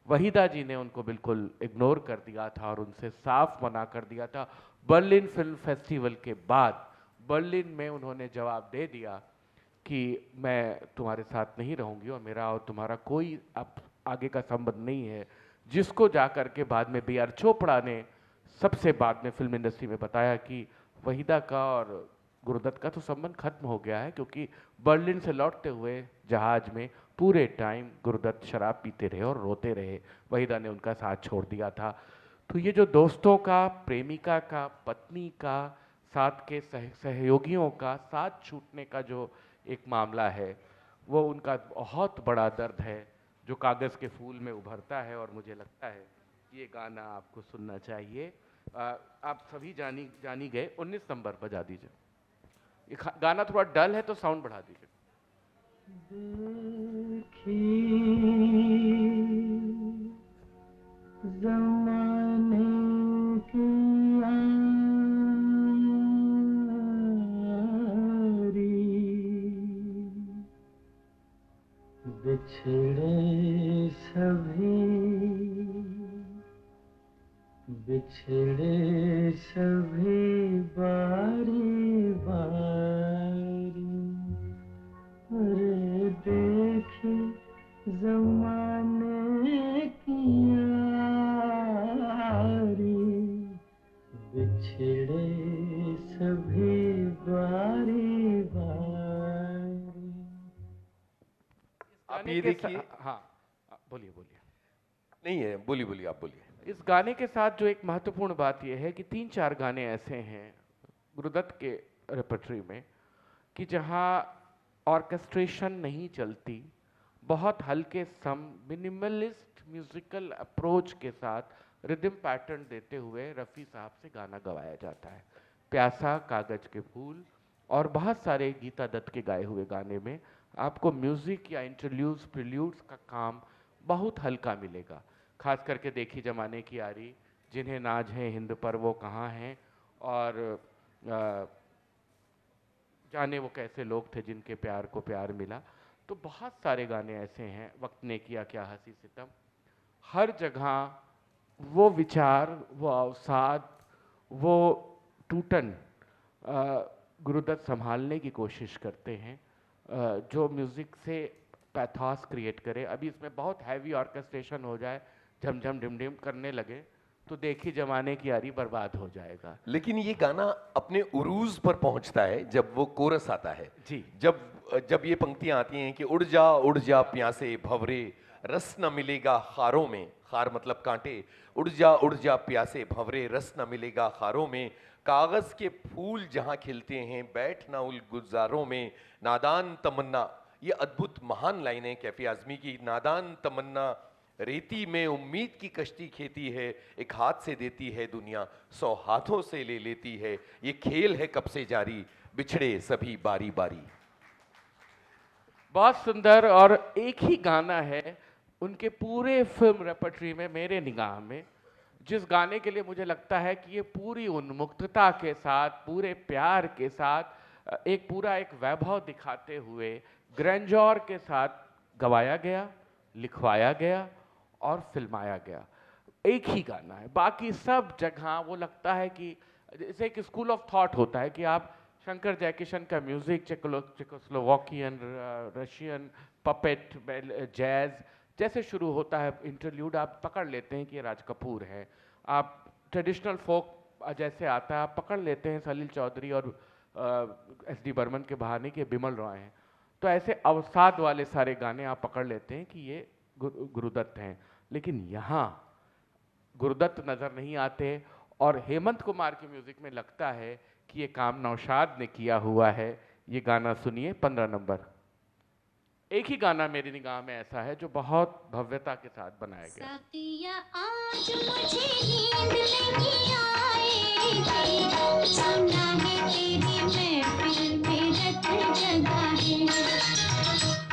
Speaker 2: वहीदा जी ने उनको बिल्कुल इग्नोर कर दिया था और उनसे साफ मना कर दिया था। बर्लिन फिल्म फेस्टिवल के बाद बर्लिन में उन्होंने जवाब दे दिया कि मैं तुम्हारे साथ नहीं रहूंगी और मेरा और तुम्हारा कोई अब आगे का संबंध नहीं है, जिसको जाकर के बाद में बी.आर. चोपड़ा ने सबसे बाद में फिल्म इंडस्ट्री में बताया कि वहीदा का और गुरुदत्त का तो संबंध खत्म हो गया है, क्योंकि बर्लिन से लौटते हुए जहाज में पूरे टाइम गुरुदत्त शराब पीते रहे और रोते रहे। वहीदा ने उनका साथ छोड़ दिया था। तो ये जो दोस्तों का, प्रेमिका का, पत्नी का, साथ के सहयोगियों का साथ छूटने का जो एक मामला है, वो उनका बहुत बड़ा दर्द है जो कागज़ के फूल में उभरता है। और मुझे लगता है ये गाना आपको सुनना चाहिए। आप सभी जानी गए। 19 नंबर बजा दीजिए। ये गाना थोड़ा डल है तो साउंड बढ़ा दीजिए।
Speaker 4: ज़माने की बिछड़े सभी बारी बारी, अरे देखी ज़माने की यारी, बिछड़े सभी बारी बारी।
Speaker 1: आप ये देखिए।
Speaker 2: हाँ, बोलिए।
Speaker 1: नहीं है, बोलिए, आप बोलिए।
Speaker 2: इस गाने के साथ जो एक महत्वपूर्ण बात यह है कि 3-4 गाने ऐसे हैं गुरुदत्त के रेपर्टरी में कि जहाँ ऑर्केस्ट्रेशन नहीं चलती, बहुत हल्के मिनिमलिस्ट म्यूजिकल अप्रोच के साथ रिदम पैटर्न देते हुए रफ़ी साहब से गाना गवाया जाता है। प्यासा, कागज के फूल और बहुत सारे गीता दत्त के गाए हुए गाने में आपको म्यूज़िक या इंटरल्यूड्स, प्रिल्यूड्स का काम बहुत हल्का मिलेगा। खास करके देखी जमाने की यारी, जिन्हें नाज है हिंद पर वो कहाँ हैं, और जाने वो कैसे लोग थे जिनके प्यार को प्यार मिला। तो बहुत सारे गाने ऐसे हैं, वक्त ने किया क्या हंसी सितम। हर जगह वो विचार, वो अवसाद, वो टूटन गुरुदत्त संभालने की कोशिश करते हैं, जो म्यूज़िक से पैथोस क्रिएट करे। अभी इसमें बहुत हैवी ऑर्केस्ट्रेशन हो जाए, झमझम ढिमढिम करने लगे, तो देखी जमाने की यारी बर्बाद हो जाएगा।
Speaker 1: लेकिन ये गाना अपने उरूज पर पहुंचता है जब वो कोरस आता है
Speaker 2: जी।
Speaker 1: जब ये पंक्तियां आती हैं कि उड़ जा प्यासे भंवरे, रस न मिलेगा खारों में, खार मतलब कांटे, उड़ जा प्यासे भंवरे, रस न मिलेगा खारों में, कागज के फूल जहां खिलते हैं, बैठ ना उल गुलजारों में, नादान तमन्ना, ये अद्भुत महान लाइनें कैफी आजमी की, नादान तमन्ना रेती में उम्मीद की कश्ती खेती है, एक हाथ से देती है दुनिया 100 हाथों से ले लेती है, ये खेल है कब से जारी, बिछड़े सभी बारी बारी।
Speaker 2: बहुत सुंदर। और एक ही गाना है उनके पूरे फिल्म रेपर्टरी में मेरे निगाह में, जिस गाने के लिए मुझे लगता है कि ये पूरी उन्मुक्तता के साथ, पूरे प्यार के साथ, एक पूरा एक वैभव दिखाते हुए ग्रैंडोर के साथ गवाया गया, लिखवाया गया और फिल्माया गया। एक ही गाना है, बाकी सब जगह वो लगता है कि जैसे एक स्कूल ऑफ थॉट होता है कि आप शंकर जयकिशन का म्यूजिक, चेकोस्लोवाकियन, रशियन, पपेट, जैज जैसे शुरू होता है इंटरल्यूड, आप पकड़ लेते हैं कि ये राज कपूर है। आप ट्रेडिशनल फोक जैसे आता है, आप पकड़ लेते हैं सलील चौधरी और एस.डी. बर्मन के बहाने के बिमल रॉय हैं। तो ऐसे अवसाद वाले सारे गाने आप पकड़ लेते हैं कि ये गुरुदत्त हैं। लेकिन यहाँ गुरुदत्त नज़र नहीं आते और हेमंत कुमार के म्यूजिक में लगता है कि ये काम नौशाद ने किया हुआ है। ये गाना सुनिए, 15 नंबर। एक ही गाना मेरी निगाह में ऐसा है जो बहुत भव्यता के साथ बनाया गया।
Speaker 3: साथिया आज मुझे नींद नहीं आएगी, सुना है तेरी महफिल में रत जगा है,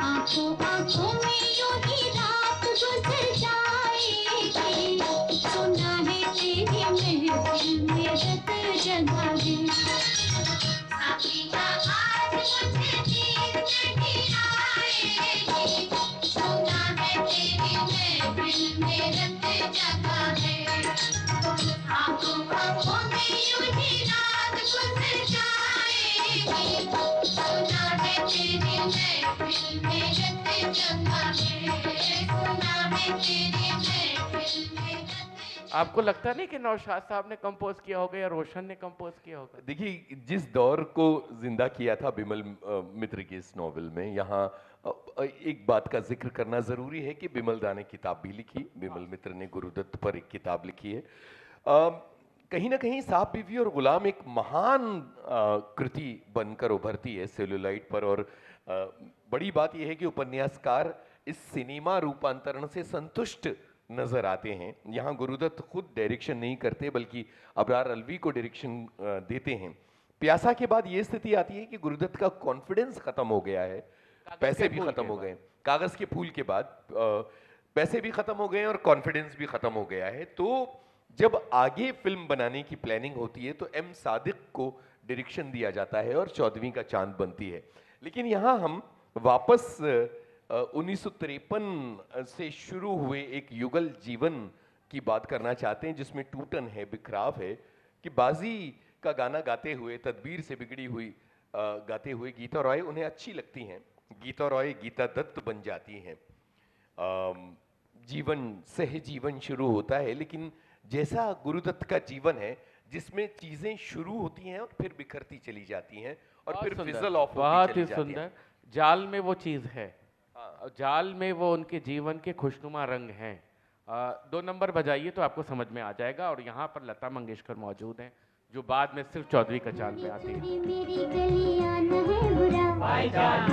Speaker 3: आंखों आंखों में यूं ही रात गुजर जाएगी, सुना है तेरी महफिल में रत जगा है। साथिया आज मुझे नींद नहीं आएगी, सुना है तेरी महफिल में रत जगा है, आंखों आंखों में यूं ही रात गुजर जाएगी, सुना है तेरी महफिल में रत जगा है, सुना है तेरी महफिल में रत।
Speaker 2: आपको लगता नहीं कि नौशाद साहब ने कंपोज किया होगा या रोशन ने कंपोज किया होगा?
Speaker 1: देखिए, जिस दौर को जिंदा किया था बिमल मित्र की इस नॉवेल में, यहाँ एक बात का जिक्र करना जरूरी है कि बिमल दा ने किताब भी लिखी, बिमल मित्र ने गुरुदत्त पर एक किताब लिखी है। कहीं ना कहीं साहब बीवी और गुलाम एक महान कृति बनकर उभरती है सेलुलाइट पर। और बड़ी बात यह है कि उपन्यासकार इस सिनेमा रूपांतरण से संतुष्ट नजर आते हैं। यहाँ गुरुदत्त खुद डायरेक्शन नहीं करते बल्कि अबरार अलवी को डायरेक्शन देते हैं। प्यासा के बाद ये स्थिति आती है कि गुरुदत्त का कॉन्फिडेंस खत्म हो गया है, पैसे भी खत्म हो गए। कागज के फूल के बाद पैसे भी खत्म हो गए और कॉन्फिडेंस भी खत्म हो गया है। तो जब आगे फिल्म बनाने की प्लानिंग होती है तो एम सादिक को डायरेक्शन दिया जाता है और 14वीं का चांद बनती है। लेकिन यहाँ हम वापस 1953 से शुरू हुए एक युगल जीवन की बात करना चाहते हैं जिसमें टूटन है, बिखराव है, कि बाजी का गाना गाते हुए, तदबीर से बिगड़ी हुई गाते हुए गीता रॉय उन्हें अच्छी लगती हैं। गीता रॉय गीता दत्त बन जाती हैं। जीवन सहजीवन शुरू होता है, लेकिन जैसा गुरुदत्त का जीवन है जिसमें चीजें शुरू होती हैं और फिर बिखरती चली जाती हैं और फिर फिजल ऑफ
Speaker 2: बहुत
Speaker 1: होती
Speaker 2: ही
Speaker 1: चली जाती
Speaker 2: सुंदर।
Speaker 1: हैं।
Speaker 2: जाल में वो चीज है, जाल में वो उनके जीवन के खुशनुमा रंग हैं। 2 नंबर बजाइए तो आपको समझ में आ जाएगा। और यहाँ पर लता मंगेशकर मौजूद हैं जो बाद में सिर्फ 14वीं का चांद में आती है।
Speaker 3: मेरी गलियां न है बुरा,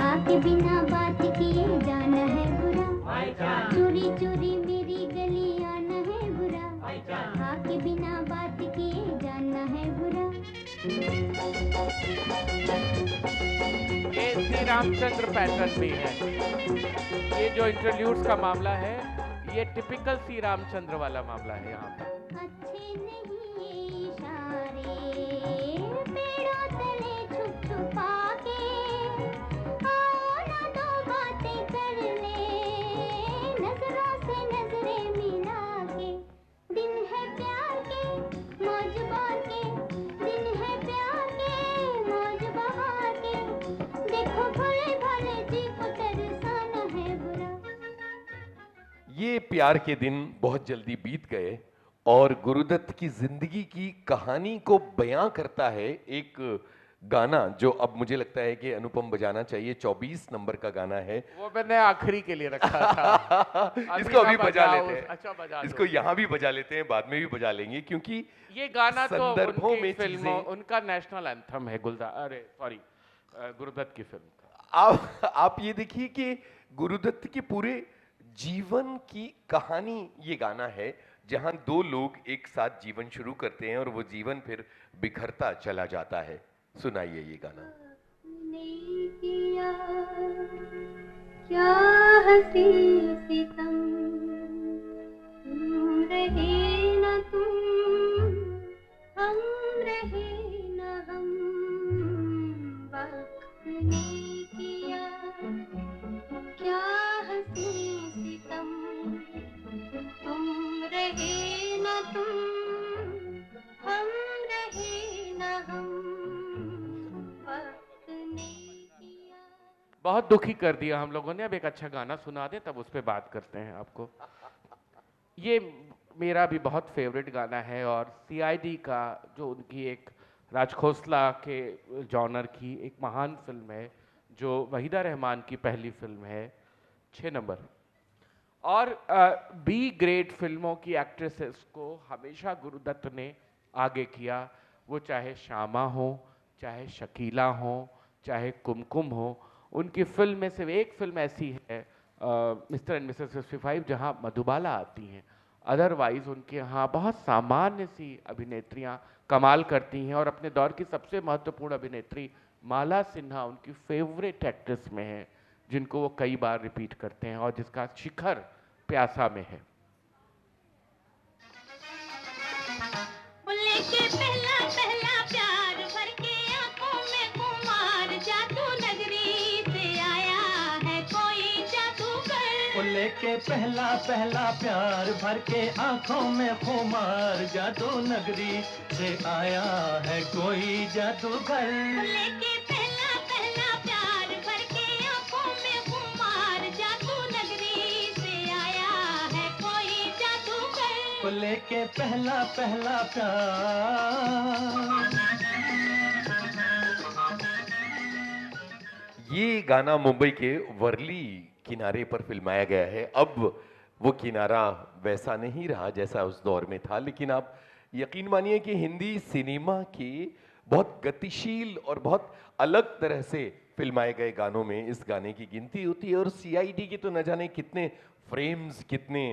Speaker 3: आपके बिना बात किए जाना है बुरा, चोरी चोरी मेरी गलियां न है बुरा, आपके बिना बात किए जाना है बुरा।
Speaker 2: ये श्री रामचंद्र पैटर्न भी है। ये जो इंटरल्यूड्स का मामला है ये टिपिकल श्री रामचंद्र वाला मामला है। यहाँ पर
Speaker 3: अच्छे नहीं ये इशारे, पेड़ों तले छुप छुपा के, आओ ना दो बातें कर ले, नजरों से नजरें मिला के। दिन है प्यार के मौज बहार के, दिन है प्यार के मौज बहार के, देखो भोले भाले जी को तरसाना है बुरा।
Speaker 1: ये प्यार के दिन बहुत जल्दी बीत गए और गुरुदत्त की जिंदगी की कहानी को बयां करता है एक गाना जो अब मुझे लगता है कि अनुपम बजाना चाहिए, 24 नंबर का गाना है।
Speaker 2: वो मैंने आखिरी के लिए रखा था।
Speaker 1: इसको अभी
Speaker 2: ना
Speaker 1: बजा
Speaker 2: बजाओ,
Speaker 1: लेते हैं।
Speaker 2: अच्छा बजा दो।
Speaker 1: इसको यहाँ भी बजा लेते हैं, बाद में भी बजा लेंगे, क्योंकि
Speaker 2: ये गाना तो
Speaker 1: संदर्भों
Speaker 2: उनकी
Speaker 1: में
Speaker 2: फिल्मों,
Speaker 1: चीजें-
Speaker 2: उनका नेशनल एंथम है, गुलजार, अरे सॉरी, गुरुदत्त की फिल्म का।
Speaker 1: आप ये देखिए कि गुरुदत्त के पूरे जीवन की कहानी ये गाना है, जहां दो लोग एक साथ जीवन शुरू करते हैं और वो जीवन फिर बिखरता चला जाता है। सुनाइए ये गाना।
Speaker 3: आपने किया क्या हंसी सितम, तुम रहे न तुम, हम रहे न हम, वक्त ने किया क्या हंसी सितम, तुम रहे न तुम, हम रहे न हम, वक्त ने किया।
Speaker 2: बहुत दुखी कर दिया हम लोगों ने। अब एक अच्छा गाना सुना दें, तब उस पर बात करते हैं आपको। ये मेरा भी बहुत फेवरेट गाना है, और सीआईडी का जो उनकी एक राज खोसला के जॉनर की एक महान फिल्म है, जो वहीदा रहमान की पहली फिल्म है, 6 नंबर। और बी ग्रेड फिल्मों की एक्ट्रेसेस को हमेशा गुरुदत्त ने आगे किया, वो चाहे श्यामा हो, चाहे शकीला हो, चाहे कुमकुम हो। उनकी फिल्म में सिर्फ एक फिल्म ऐसी है, मिस्टर एंड मिसेस 55, जहाँ मधुबाला आती हैं। अदरवाइज उनके यहाँ बहुत सामान्य सी अभिनेत्रियाँ कमाल करती हैं, और अपने दौर की सबसे महत्वपूर्ण अभिनेत्री माला सिन्हा उनकी फेवरेट एक्ट्रेस में है, जिनको वो कई बार रिपीट करते हैं, और जिसका शिखर प्यासा में है।
Speaker 3: लेके पहला पहला प्यार भर के आंखों में खुमार, जादू नगरी से आया है कोई जादूगर।
Speaker 4: वो लेके पहला पहला प्यार भर के आंखों में खुमार, जादू नगरी से आया है कोई जादूगर।
Speaker 3: लेके पहला पहला प्यार भर के आंखों में खुमार, जादू नगरी से आया है कोई जादूगर।
Speaker 4: वो लेके पहला पहला प्यार।
Speaker 1: ये गाना मुंबई के वर्ली किनारे पर फिल्माया गया है। अब वो किनारा वैसा नहीं रहा जैसा उस दौर में था, लेकिन आप यकीन मानिए कि हिंदी सिनेमा के बहुत गतिशील और बहुत अलग तरह से फिल्माए गए गानों में इस गाने की गिनती होती है। और सीआईडी के तो न जाने कितने फ्रेम्स, कितने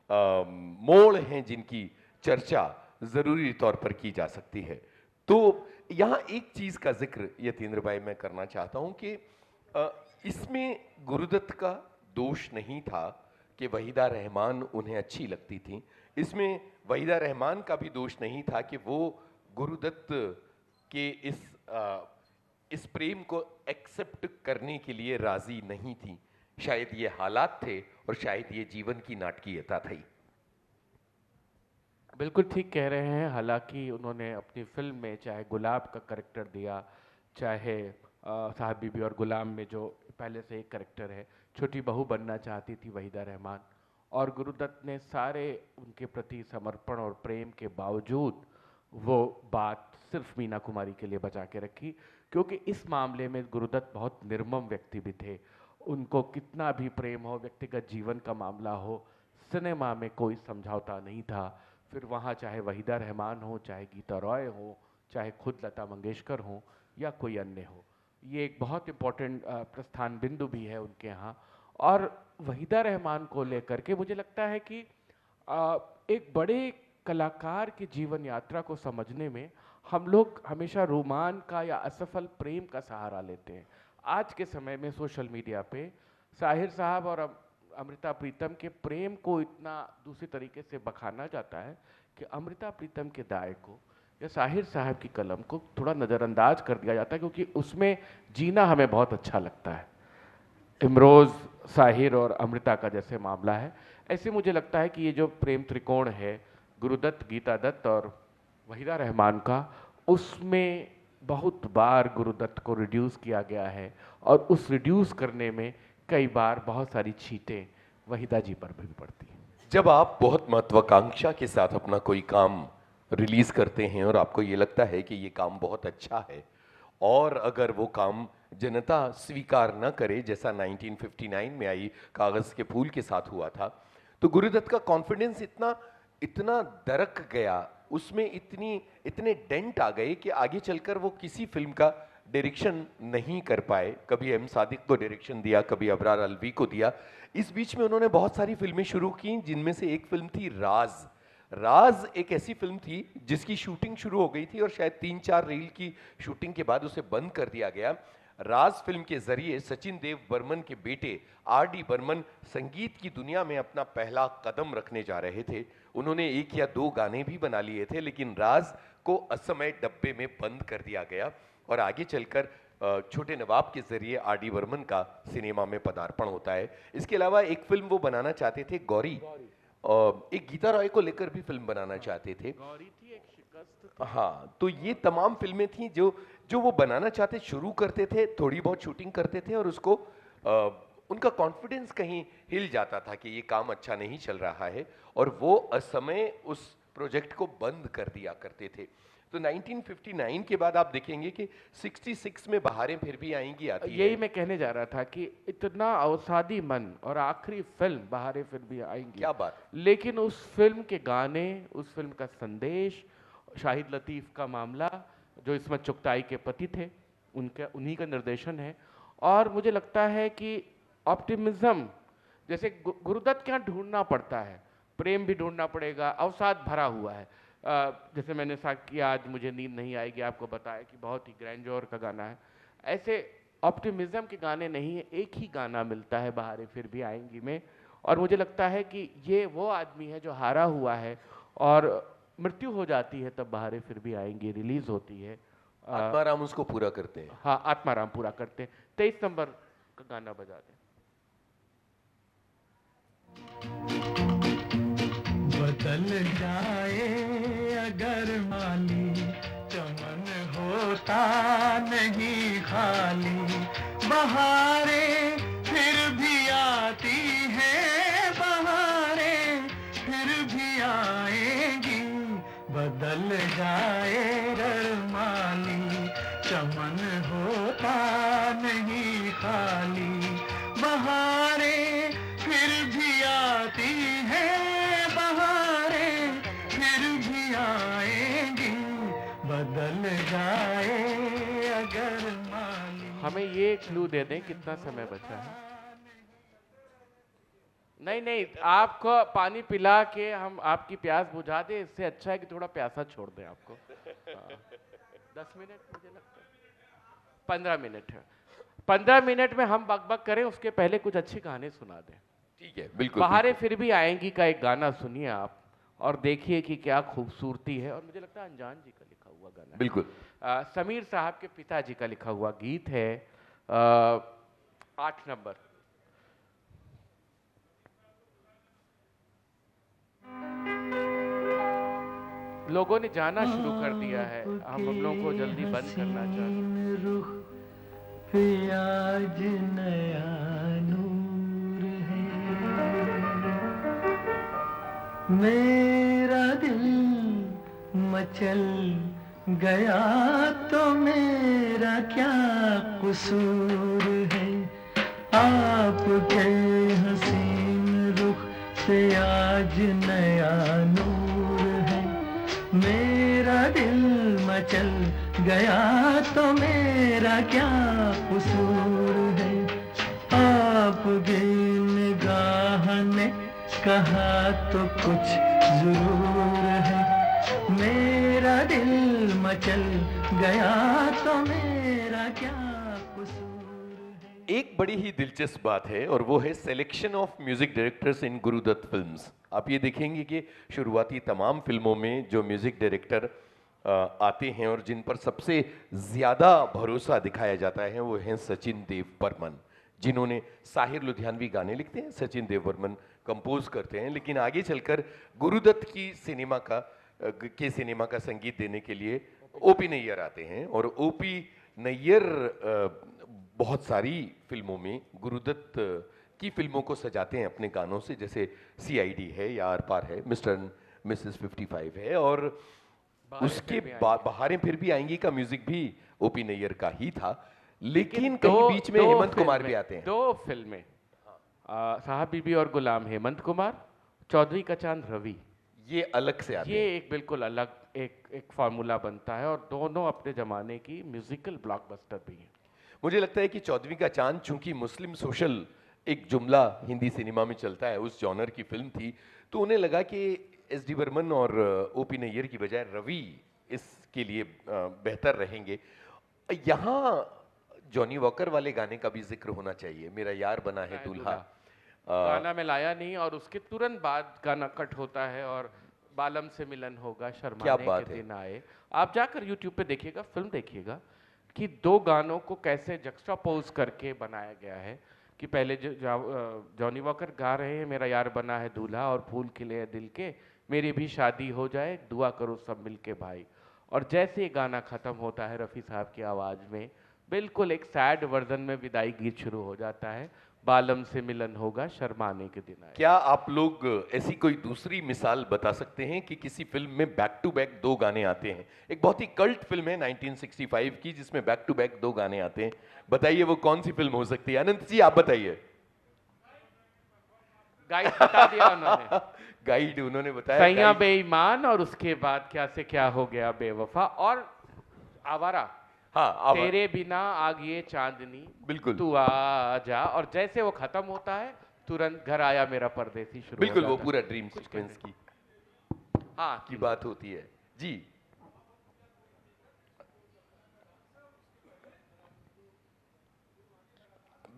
Speaker 1: मोड़ हैं जिनकी चर्चा ज़रूरी तौर पर की जा सकती है। तो यहाँ एक चीज़ का जिक्र यतीन्द्र भाई मैं करना चाहता हूँ कि इसमें गुरुदत्त का दोष नहीं था कि वहीदा रहमान उन्हें अच्छी लगती थी। इसमें वहीदा रहमान का भी दोष नहीं था कि वो गुरुदत्त के इस प्रेम को एक्सेप्ट करने के लिए राजी नहीं थी। शायद ये हालात थे और शायद ये जीवन की नाटकीयता थी।
Speaker 2: बिल्कुल ठीक कह रहे हैं। हालांकि उन्होंने अपनी फिल्म में चाहे गुलाब का करैक्टर दिया, चाहे साहब बीबी और गुलाम में जो पहले से एक करैक्टर है, छोटी बहू बनना चाहती थी वहीदा रहमान, और गुरुदत्त ने सारे उनके प्रति समर्पण और प्रेम के बावजूद वो बात सिर्फ मीना कुमारी के लिए बचा के रखी, क्योंकि इस मामले में गुरुदत्त बहुत निर्मम व्यक्ति भी थे। उनको कितना भी प्रेम हो, व्यक्तिगत जीवन का मामला हो, सिनेमा में कोई समझौता नहीं था। फिर वहाँ चाहे वहीदा रहमान हो, चाहे गीता रॉय हो, चाहे खुद लता मंगेशकर हो, या कोई अन्य हो। ये एक बहुत इम्पोर्टेंट प्रस्थान बिंदु भी है उनके यहाँ। और वहीदा रहमान को लेकर के मुझे लगता है कि एक बड़े कलाकार की जीवन यात्रा को समझने में हम लोग हमेशा रोमान का या असफल प्रेम का सहारा लेते हैं। आज के समय में सोशल मीडिया पे साहिर साहब और अमृता प्रीतम के प्रेम को इतना दूसरी तरीके से बखाना जाता है कि अमृता प्रीतम के दाय को या साहिर साहब की कलम को थोड़ा नज़रअंदाज कर दिया जाता है, क्योंकि उसमें जीना हमें बहुत अच्छा लगता है। इमरोज़, साहिर और अमृता का जैसे मामला है, ऐसे मुझे लगता है कि ये जो प्रेम त्रिकोण है गुरुदत्त, गीता दत्त और वहीदा रहमान का, उसमें बहुत बार गुरुदत्त को रिड्यूस किया गया है, और उस रिड्यूस करने में कई बार बहुत सारी छींटें वहीदा जी पर भी पड़ती हैं।
Speaker 1: जब आप बहुत महत्वाकांक्षा के साथ अपना कोई काम रिलीज करते हैं और आपको ये लगता है कि ये काम बहुत अच्छा है और अगर वो काम जनता स्वीकार न करे, जैसा 1959 में आई कागज के फूल के साथ हुआ था, तो गुरुदत्त का कॉन्फिडेंस इतना इतना दरक गया, उसमें इतने डेंट आ गए कि आगे चलकर वो किसी फिल्म का डायरेक्शन नहीं कर पाए। कभी एम सादिक को डायरेक्शन दिया, कभी अबरार अलवी को दिया। इस बीच में उन्होंने बहुत सारी फिल्में शुरू की, जिनमें से एक फिल्म थी राज। राज एक ऐसी फिल्म थी जिसकी शूटिंग शुरू हो गई थी और शायद 3-4 रील की शूटिंग के बाद उसे बंद कर दिया गया। राज फिल्म के जरिए सचिन देव बर्मन के बेटे आर.डी. बर्मन संगीत की दुनिया में अपना पहला कदम रखने जा रहे थे। उन्होंने 1 या 2 गाने भी बना लिए थे, लेकिन राज को असमय डब्बे में बंद कर दिया गया और आगे चलकर छोटे नवाब के जरिए आर.डी. बर्मन का सिनेमा में पदार्पण होता है। इसके अलावा एक फिल्म वो बनाना चाहते थे, गौरी, एक गीता रॉय को लेकर भी फिल्म बनाना चाहते थे।
Speaker 2: गौरी थी, एक शिकस्त थी।
Speaker 1: हाँ, तो ये तमाम फिल्में थी जो वो बनाना चाहते, शुरू करते थे, थोड़ी बहुत शूटिंग करते थे और उसको उनका कॉन्फिडेंस कहीं हिल जाता था कि ये काम अच्छा नहीं चल रहा है और वो असमय उस प्रोजेक्ट को बंद कर दिया करते थे। तो 1959 के बाद आप देखेंगे कि 66 में बहारें फिर भी आएंगी आती है।
Speaker 2: यही मैं कहने जा रहा था कि इतना अवसादी मन, और आखिरी फिल्म बहारें फिर भी आएंगी,
Speaker 1: क्या बात।
Speaker 2: लेकिन उस फिल्म के गाने, उस फिल्म का संदेश, शाहिद लतीफ़ का मामला, जो इसमें चुगताई के पति थे, उन्हीं का निर्देशन है। और मुझे लगता है कि ऑप्टिमिज्म, जैसे गुरुदत्त के यहाँ ढूंढना पड़ता है, प्रेम भी ढूंढना पड़ेगा, अवसाद भरा हुआ है। जैसे मैंने कि आज मुझे नींद नहीं आएगी, आपको बताया कि बहुत ही ग्रैंडोर का गाना है। ऐसे ऑप्टिमिज्म के गाने नहीं है, एक ही गाना मिलता है बहारें फिर भी आएंगी में। और मुझे लगता है कि ये वो आदमी है जो हारा हुआ है और मृत्यु हो जाती है तब बहारें फिर भी आएंगी रिलीज होती है।
Speaker 1: आत्माराम उसको पूरा करते हैं।
Speaker 2: हाँ, आत्माराम पूरा करते हैं। 23 नंबर का गाना बजा दें।
Speaker 4: बदल जाए अगर माली, चमन होता नहीं खाली। बहारें फिर भी आती हैं, बहारें फिर भी आएंगी। बदल जाए अगर माली, चमन होता नहीं खाली। बहारें फिर भी आती हैं, बहारें फिर भी आएंगी। बदल जाए अगर माली।
Speaker 2: हमें ये क्लू दे दें कितना समय बचा है। नहीं, आपको पानी पिला के हम आपकी प्यास बुझा दें, इससे अच्छा है कि थोड़ा प्यासा छोड़ दें आपको। 10 मिनट मुझे लगता है, 15 मिनट है। 15 मिनट में हम बकबक करें, उसके पहले कुछ अच्छे गाने सुना दें।
Speaker 1: ठीक है, बिल्कुल।
Speaker 2: बहारें फिर भी आएंगी का एक गाना सुनिए आप और देखिए कि क्या खूबसूरती है। और मुझे लगता है अनजान जी का लिखा हुआ गाना है।
Speaker 1: बिल्कुल।
Speaker 2: समीर साहब के पिताजी का लिखा हुआ गीत है। 8 नंबर। लोगों ने जाना शुरू कर दिया है, हम लोगों को जल्दी बंद करना चाहते हैं।
Speaker 4: पे आज नया नूर है, मेरा दिल मचल गया तो मेरा क्या कसूर है। आपके हसीन रुख से आज नया नूर है, मेरा दिल मचल गया तो मेरा क्या कसूर है। आपकी निगाह ने कहा तो कुछ जरूर है, मेरा दिल मचल गया तो मेरा क्या कसूर है।
Speaker 1: एक बड़ी ही दिलचस्प बात है और वो है selection of music directors in Guru Dutt films. आप ये देखेंगे कि शुरुआती तमाम फिल्मों में जो म्यूजिक डायरेक्टर आते हैं और जिन पर सबसे ज़्यादा भरोसा दिखाया जाता है वो हैं सचिन देव बर्मन, जिन्होंने साहिर लुधियानवी गाने लिखते हैं, सचिन देव बर्मन कंपोज करते हैं। लेकिन आगे चलकर गुरुदत्त की सिनेमा का संगीत देने के लिए ओपी नैयर आते हैं और ओपी नैयर बहुत सारी फिल्मों में गुरुदत्त की फिल्मों को सजाते हैं अपने गानों से, जैसे CID है या आर पार है, मिस्टर एंड मिसेस 55 है और उसके बाद बहारें फिर भी आएंगी का म्यूजिक भी ओपी नैयर का ही था, लेकिन
Speaker 2: दो-
Speaker 1: कहीं बीच में
Speaker 2: दो
Speaker 1: हेमंत कुमार
Speaker 2: फिल्में-
Speaker 1: भी आते हैं।
Speaker 2: दो फिल्में, साहब बीबी और गुलाम हेमंत कुमार, चौधरी का चांद रवि,
Speaker 1: ये अलग से आते
Speaker 2: ये
Speaker 1: हैं।
Speaker 2: एक बिल्कुल अलग एक फार्मूला बनता है, और दोनों अपने जमाने की म्यूजिकल ब्लॉकबस्टर भी हैं।
Speaker 1: मुझे लगता है कि चौदहवीं का चांद चूंकि मुस्लिम सोशल एक जुमला हिंदी सिनेमा में चलता है, उस जॉनर की फिल्म थी, तो उन्हें लगा कि एस डी बर्मन और ओपी नैयर की बजाय रवि इसके लिए बेहतर रहेंगे। यहाँ जॉनी वॉकर वाले गाने का भी जिक्र होना चाहिए, मेरा यार बना है दूल्हा।
Speaker 2: गाना में लाया नहीं, और उसके तुरंत बाद गाना कट होता है और बालम से मिलन होगा,
Speaker 1: क्या
Speaker 2: शर्माने
Speaker 1: बात
Speaker 2: के
Speaker 1: है।
Speaker 2: दिन आए। आप जाकर यूट्यूब पे देखिएगा, फिल्म देखिएगा कि दो गानों को कैसे जक्स्टापोज करके बनाया गया है। कि पहले जॉनी वॉकर गा रहे हैं मेरा यार बना है दूल्हा, और फूल खिले हैं दिल के, मेरी भी शादी हो जाए, दुआ करो सब मिलके भाई। और जैसे ही गाना खत्म होता है रफ़ी साहब की आवाज़ में, बिल्कुल एक सैड वर्जन में विदाई गीत शुरू हो जाता है, बालम से मिलन होगा, शर्माने के दिन आए।
Speaker 1: क्या आप लोग ऐसी कोई दूसरी मिसाल बता सकते हैं कि किसी फिल्म में बैक टू बैक दो गाने आते हैं? एक बहुत ही कल्ट फिल्म है 1965 की जिसमें बैक टू बैक दो गाने आते हैं, बताइए वो कौन सी फिल्म हो सकती है? अनंत जी आप बताइए।
Speaker 2: गाइड बता दिया उन्होंने।
Speaker 1: गाइड उन्होंने बताया।
Speaker 2: सैया
Speaker 1: गाइड-
Speaker 2: बेईमान, और उसके बाद क्या से क्या हो गया बेवफा, और आवारा,
Speaker 1: हाँ अब
Speaker 2: तेरे बिना आगिए चांदनी,
Speaker 1: बिल्कुल
Speaker 2: तू आ जा। और जैसे वो खत्म होता है तुरंत घर आया मेरा परदेसी शुरू
Speaker 1: बिल्कुल
Speaker 2: हो
Speaker 1: वो
Speaker 2: जाता है।
Speaker 1: पूरा ड्रीम
Speaker 2: कुछ
Speaker 1: सीक्वेंस
Speaker 2: कहते
Speaker 1: की
Speaker 2: हाँ
Speaker 1: की बात होती है जी।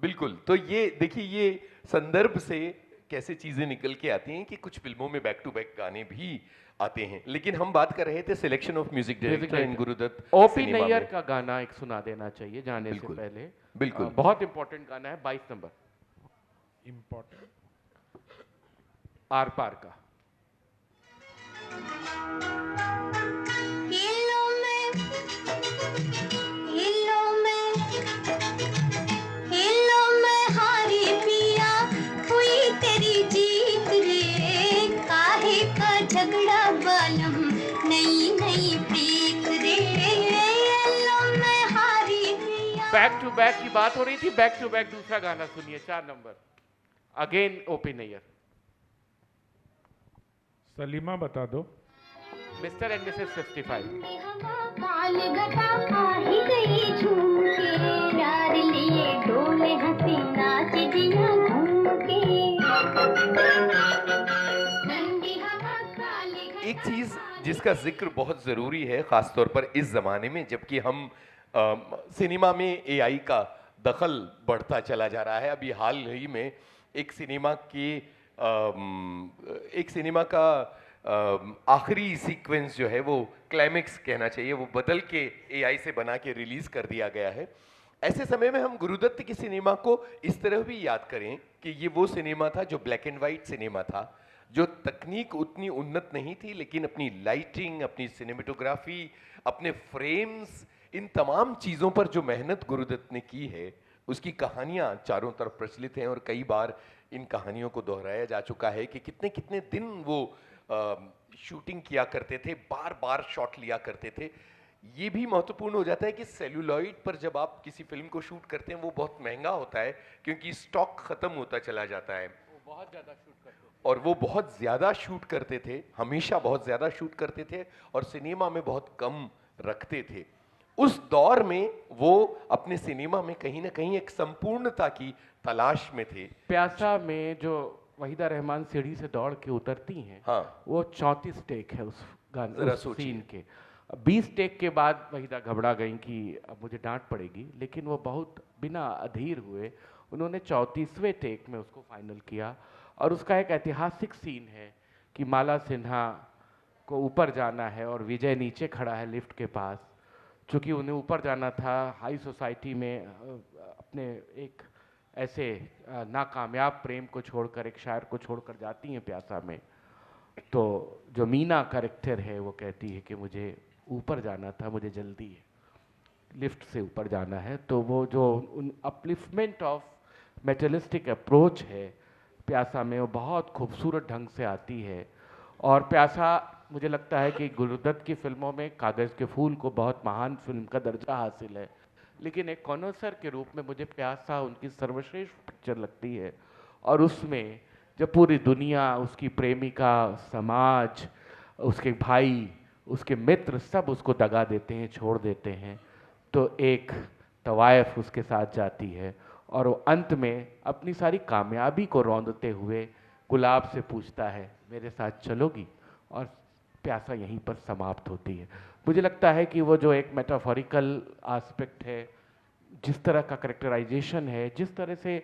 Speaker 1: बिल्कुल, तो ये देखिए ये संदर्भ से कैसे चीजें निकल के आती हैं कि कुछ फिल्मों में बैक टू बैक गाने भी आते हैं। लेकिन हम बात कर रहे थे selection of music director in Guru Dutt
Speaker 2: OP
Speaker 1: cinema
Speaker 2: Nayyar
Speaker 1: में।
Speaker 2: का गाना एक सुना देना चाहिए जाने से
Speaker 1: बिल्कुल,
Speaker 2: पहले।
Speaker 1: बिल्कुल।
Speaker 2: बहुत इंपॉर्टेंट गाना है, 22 नंबर,
Speaker 5: इम्पोर्टेंट।
Speaker 2: आर पार का।
Speaker 3: हिलो में हारी पिया हुई तेरी जीत रे, काहे का झगड़ा बालम, नई नई प्रीत रे, हिलो में हारी पिया।
Speaker 2: बैक टू बैक की बात हो रही थी, बैक टू बैक दूसरा गाना सुनिए, 4 नंबर, अगेन ओपी नैयर।
Speaker 5: सलीमा बता दो।
Speaker 2: Mister and Mrs 55।
Speaker 3: काल घटा आई गई झूम के, यार लिए डोले हंसी नाच दिया घूम के, ठंडी हवा काल घटा।
Speaker 1: एक चीज जिसका जिक्र बहुत जरूरी है खासतौर पर इस जमाने में जबकि हम सिनेमा में एआई का दखल बढ़ता चला जा रहा है। अभी हाल ही में एक सिनेमा का आखिरी सीक्वेंस जो है वो क्लाइमेक्स कहना चाहिए, वो बदल के एआई से बना के रिलीज कर दिया गया है। ऐसे समय में हम गुरुदत्त की सिनेमा को इस तरह भी याद करें कि ये वो सिनेमा था जो ब्लैक एंड वाइट सिनेमा था, जो तकनीक उतनी उन्नत नहीं थी, लेकिन अपनी लाइटिंग, अपनी सिनेमेटोग्राफी, अपने फ्रेम्स, इन तमाम चीज़ों पर जो मेहनत गुरुदत्त ने की है उसकी कहानियाँ चारों तरफ प्रचलित हैं और कई बार इन कहानियों को दोहराया जा चुका है कि कितने कितने दिन वो शूटिंग किया करते थे, बार बार शॉट लिया करते थे। ये भी महत्वपूर्ण हो जाता है कि सेल्यूलॉइड पर जब आप किसी फिल्म को शूट करते हैं वो बहुत महंगा होता है क्योंकि स्टॉक खत्म होता चला जाता है।
Speaker 2: बहुत ज्यादा शूट करते
Speaker 1: और वो बहुत ज़्यादा शूट करते थे, हमेशा बहुत ज़्यादा शूट करते थे और सिनेमा में बहुत कम रखते थे। उस दौर में वो अपने सिनेमा में कहीं ना कहीं एक संपूर्णता की तलाश में थे।
Speaker 2: प्यासा में जो वहीदा रहमान सीढ़ी से दौड़ के उतरती हैं,
Speaker 1: हाँ,
Speaker 2: वो 34 टेक है उस गाने,
Speaker 1: जरा
Speaker 2: उस
Speaker 1: सोचिए।
Speaker 2: सीन के। 20 टेक के बाद वहीदा घबरा गई कि अब मुझे डांट पड़ेगी, लेकिन वो बहुत बिना अधीर हुए उन्होंने 34वें टेक में उसको फाइनल किया। और उसका एक ऐतिहासिक सीन है कि माला सिन्हा को ऊपर जाना है और विजय नीचे खड़ा है लिफ्ट के पास, चूँकि उन्हें ऊपर जाना था हाई सोसाइटी में, अपने एक ऐसे नाकामयाब प्रेम को छोड़कर, एक शायर को छोड़कर जाती हैं प्यासा में। तो जो मीना कैरेक्टर है वो कहती है कि मुझे ऊपर जाना था, मुझे जल्दी है, लिफ्ट से ऊपर जाना है। तो वो जो उन अपलिफ्टमेंट ऑफ मेटलिस्टिक अप्रोच है प्यासा में, वो बहुत खूबसूरत ढंग से आती है। और प्यासा मुझे लगता है कि गुरुदत्त की फिल्मों में कागज़ के फूल को बहुत महान फिल्म का दर्जा हासिल है, लेकिन एक कॉनोसर के रूप में मुझे प्यासा उनकी सर्वश्रेष्ठ पिक्चर लगती है। और उसमें जब पूरी दुनिया, उसकी प्रेमिका, समाज, उसके भाई, उसके मित्र सब उसको दगा देते हैं, छोड़ देते हैं, तो एक तवायफ उसके साथ जाती है और वो अंत में अपनी सारी कामयाबी को रौंदते हुए गुलाब से पूछता है, मेरे साथ चलोगी? और प्यासा यहीं पर समाप्त होती है। मुझे लगता है कि वो जो एक मेटाफोरिकल एस्पेक्ट है, जिस तरह का करेक्टराइजेशन है, जिस तरह से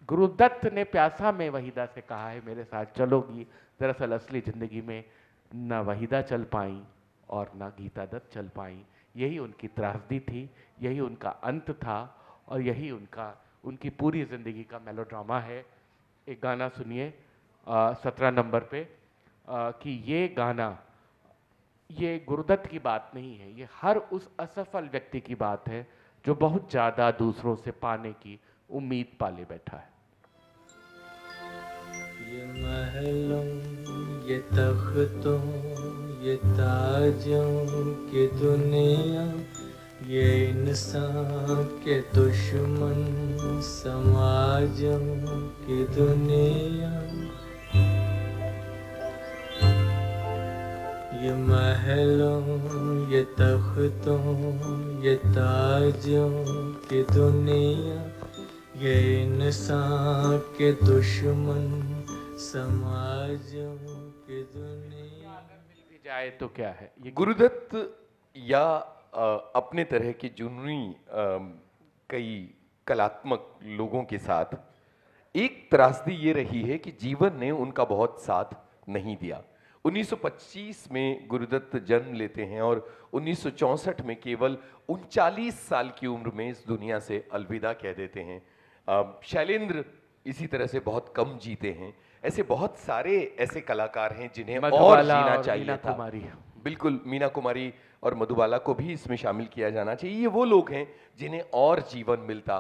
Speaker 2: गुरुदत्त ने प्यासा में वहीदा से कहा है मेरे साथ चलोगी, दरअसल असली ज़िंदगी में ना वहीदा चल पाई और ना गीता दत्त चल पाई। यही उनकी त्रासदी थी, यही उनका अंत था और यही उनकी पूरी ज़िंदगी का मेलोड्रामा है। एक गाना सुनिए 17 नंबर पे, कि ये गाना, ये गुरुदत्त की बात नहीं है, ये हर उस असफल व्यक्ति की बात है जो बहुत ज़्यादा दूसरों से पाने की उम्मीद पाले बैठा है।
Speaker 5: ये महलों, ये तख्तों, ये ताजों की दुनिया, ये इंसान के दुश्मन समाजों की दुनिया। ये महलों, ये तख्तों, ये ताजों की दुनिया, ये इंसान के दुश्मन समाजों की दुनिया।
Speaker 2: मिल भी जाए तो क्या है ये
Speaker 1: गुरुदत्त या अपने तरह के जुनूनी कई कलात्मक लोगों के साथ एक त्रासदी ये रही है कि जीवन ने उनका बहुत साथ नहीं दिया। 1925 में गुरुदत्त जन्म लेते हैं और 1964 में केवल 39 साल की उम्र में इस दुनिया से अलविदा कह देते हैं। शैलेंद्र इसी तरह से बहुत कम जीते हैं। ऐसे बहुत सारे ऐसे कलाकार हैं जिन्हें और
Speaker 2: मधुबाला
Speaker 1: जीना
Speaker 2: और
Speaker 1: चाहिए
Speaker 2: मीना
Speaker 1: था।
Speaker 2: कुमारी।
Speaker 1: बिल्कुल, मीना कुमारी और मधुबाला को भी इसमें शामिल किया जाना चाहिए। ये वो लोग हैं जिन्हें और जीवन मिलता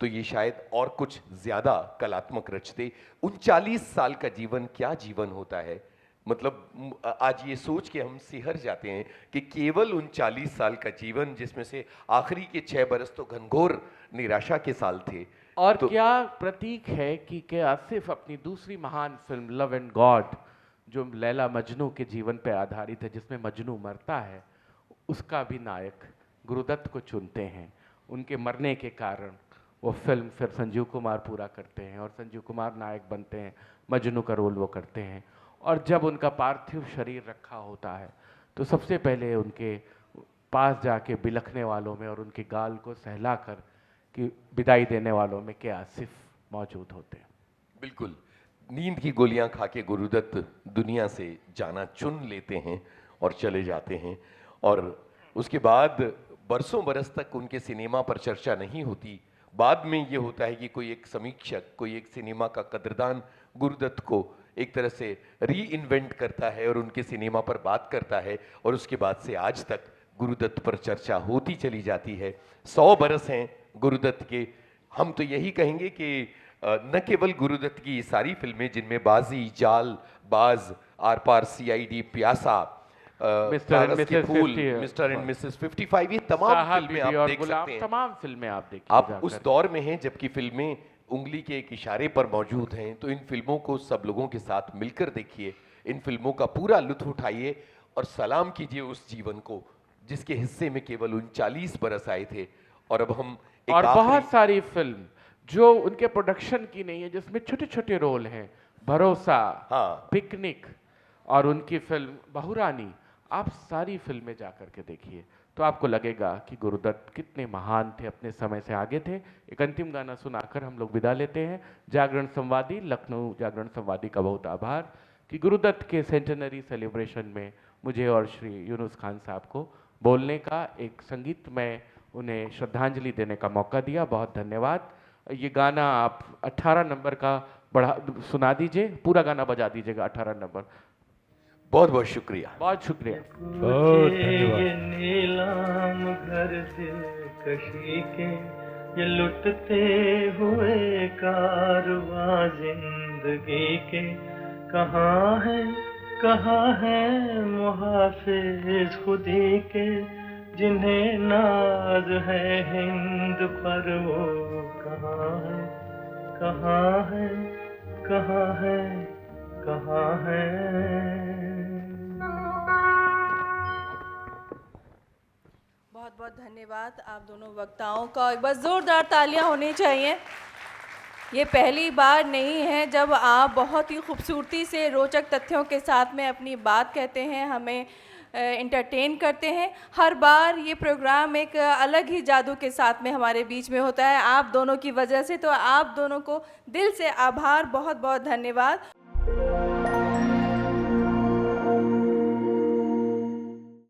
Speaker 1: तो ये शायद और कुछ ज्यादा कलात्मक रचते। 39 साल का जीवन क्या जीवन होता है, मतलब आज ये सोच के हम सिहर जाते हैं कि केवल 39 साल का जीवन, जिसमें से आखिरी के 6 बरस तो घनघोर निराशा के साल थे।
Speaker 2: और
Speaker 1: तो
Speaker 2: क्या प्रतीक है कि आसिफ अपनी दूसरी महान फिल्म लव एंड गॉड, जो लैला मजनू के जीवन पर आधारित है, जिसमें मजनू मरता है, उसका भी नायक गुरुदत्त को चुनते हैं। उनके मरने के कारण वो फिल्म फिर संजीव कुमार पूरा करते हैं और संजीव कुमार नायक बनते हैं, मजनू का रोल वो करते हैं। और जब उनका पार्थिव शरीर रखा होता है तो सबसे पहले उनके पास जाके बिलखने वालों में और उनके गाल को सहलाकर कि विदाई देने वालों में के आसिफ मौजूद होते हैं।
Speaker 1: बिल्कुल, नींद की गोलियां खा के गुरुदत्त दुनिया से जाना चुन लेते हैं और चले जाते हैं। और उसके बाद बरसों बरस तक उनके सिनेमा पर चर्चा नहीं होती। बाद में ये होता है कि कोई एक समीक्षक, कोई एक सिनेमा का कदरदान गुरुदत्त को एक तरह से री इन्वेंट करता है और उनके सिनेमा पर बात करता है, और उसके बाद से आज तक गुरुदत्त पर चर्चा होती चली जाती है। 100 बरस हैं गुरुदत्त के। हम तो यही कहेंगे कि न केवल गुरुदत्त की सारी फिल्में, जिनमें बाजी, जाल, बाज, आर पार, CID, प्यासा, कागज के फूल, मिस्टर एंड मिसेस 55, ये तमाम फिल्में आप देख सकते हैं।
Speaker 2: तमाम फिल्में आप देखिए।
Speaker 1: आप उस दौर में हैं जबकि फिल्में उंगली के एक इशारे पर मौजूद हैं, तो इन फिल्मों को सब लोगों के साथ मिलकर देखिए, इन फिल्मों का पूरा लुत्फ उठाइए और सलाम कीजिए उस जीवन को जिसके हिस्से में केवल 39 बरस आए थे। और अब हम
Speaker 2: और बहुत सारी फिल्म जो उनके प्रोडक्शन की नहीं है, जिसमें छोटे छोटे रोल हैं, भरोसा,
Speaker 1: हाँ,
Speaker 2: पिकनिक और उनकी फिल्म बहुरानी, आप सारी फिल्में जाकर के देखिए तो आपको लगेगा कि गुरुदत्त कितने महान थे, अपने समय से आगे थे। एक अंतिम गाना सुनाकर हम लोग विदा लेते हैं। जागरण संवादी, लखनऊ जागरण संवादी का बहुत आभार कि गुरुदत्त के सेंटेनरी सेलिब्रेशन में मुझे और श्री यूनुस खान साहब को बोलने का, एक संगीत में उन्हें श्रद्धांजलि देने का मौका दिया। बहुत धन्यवाद। ये गाना आप 18 नंबर का बढ़ा सुना दीजिए, पूरा गाना बजा दीजिएगा 18 नंबर।
Speaker 1: बहुत बहुत शुक्रिया।
Speaker 2: बहुत शुक्रिया।
Speaker 5: बहुत धन्यवाद। ये नीलाम घर दिल कशी के, ये लुटते हुए कारवां जिंदगी के, कहाँ है कहाँ है मुहाफिज खुदी के जिन्हें नाज है हिंद पर, वो कहाँ है, कहाँ है, कहाँ है, कहाँ है।
Speaker 6: बहुत बहुत धन्यवाद आप दोनों वक्ताओं का। एक बार ज़ोरदार तालियां होनी चाहिए। ये पहली बार नहीं है जब आप बहुत ही खूबसूरती से रोचक तथ्यों के साथ में अपनी बात कहते हैं, हमें एंटरटेन करते हैं। हर बार ये प्रोग्राम एक अलग ही जादू के साथ में हमारे बीच में होता है आप दोनों की वजह से। तो आप दोनों को दिल से आभार, बहुत बहुत धन्यवाद।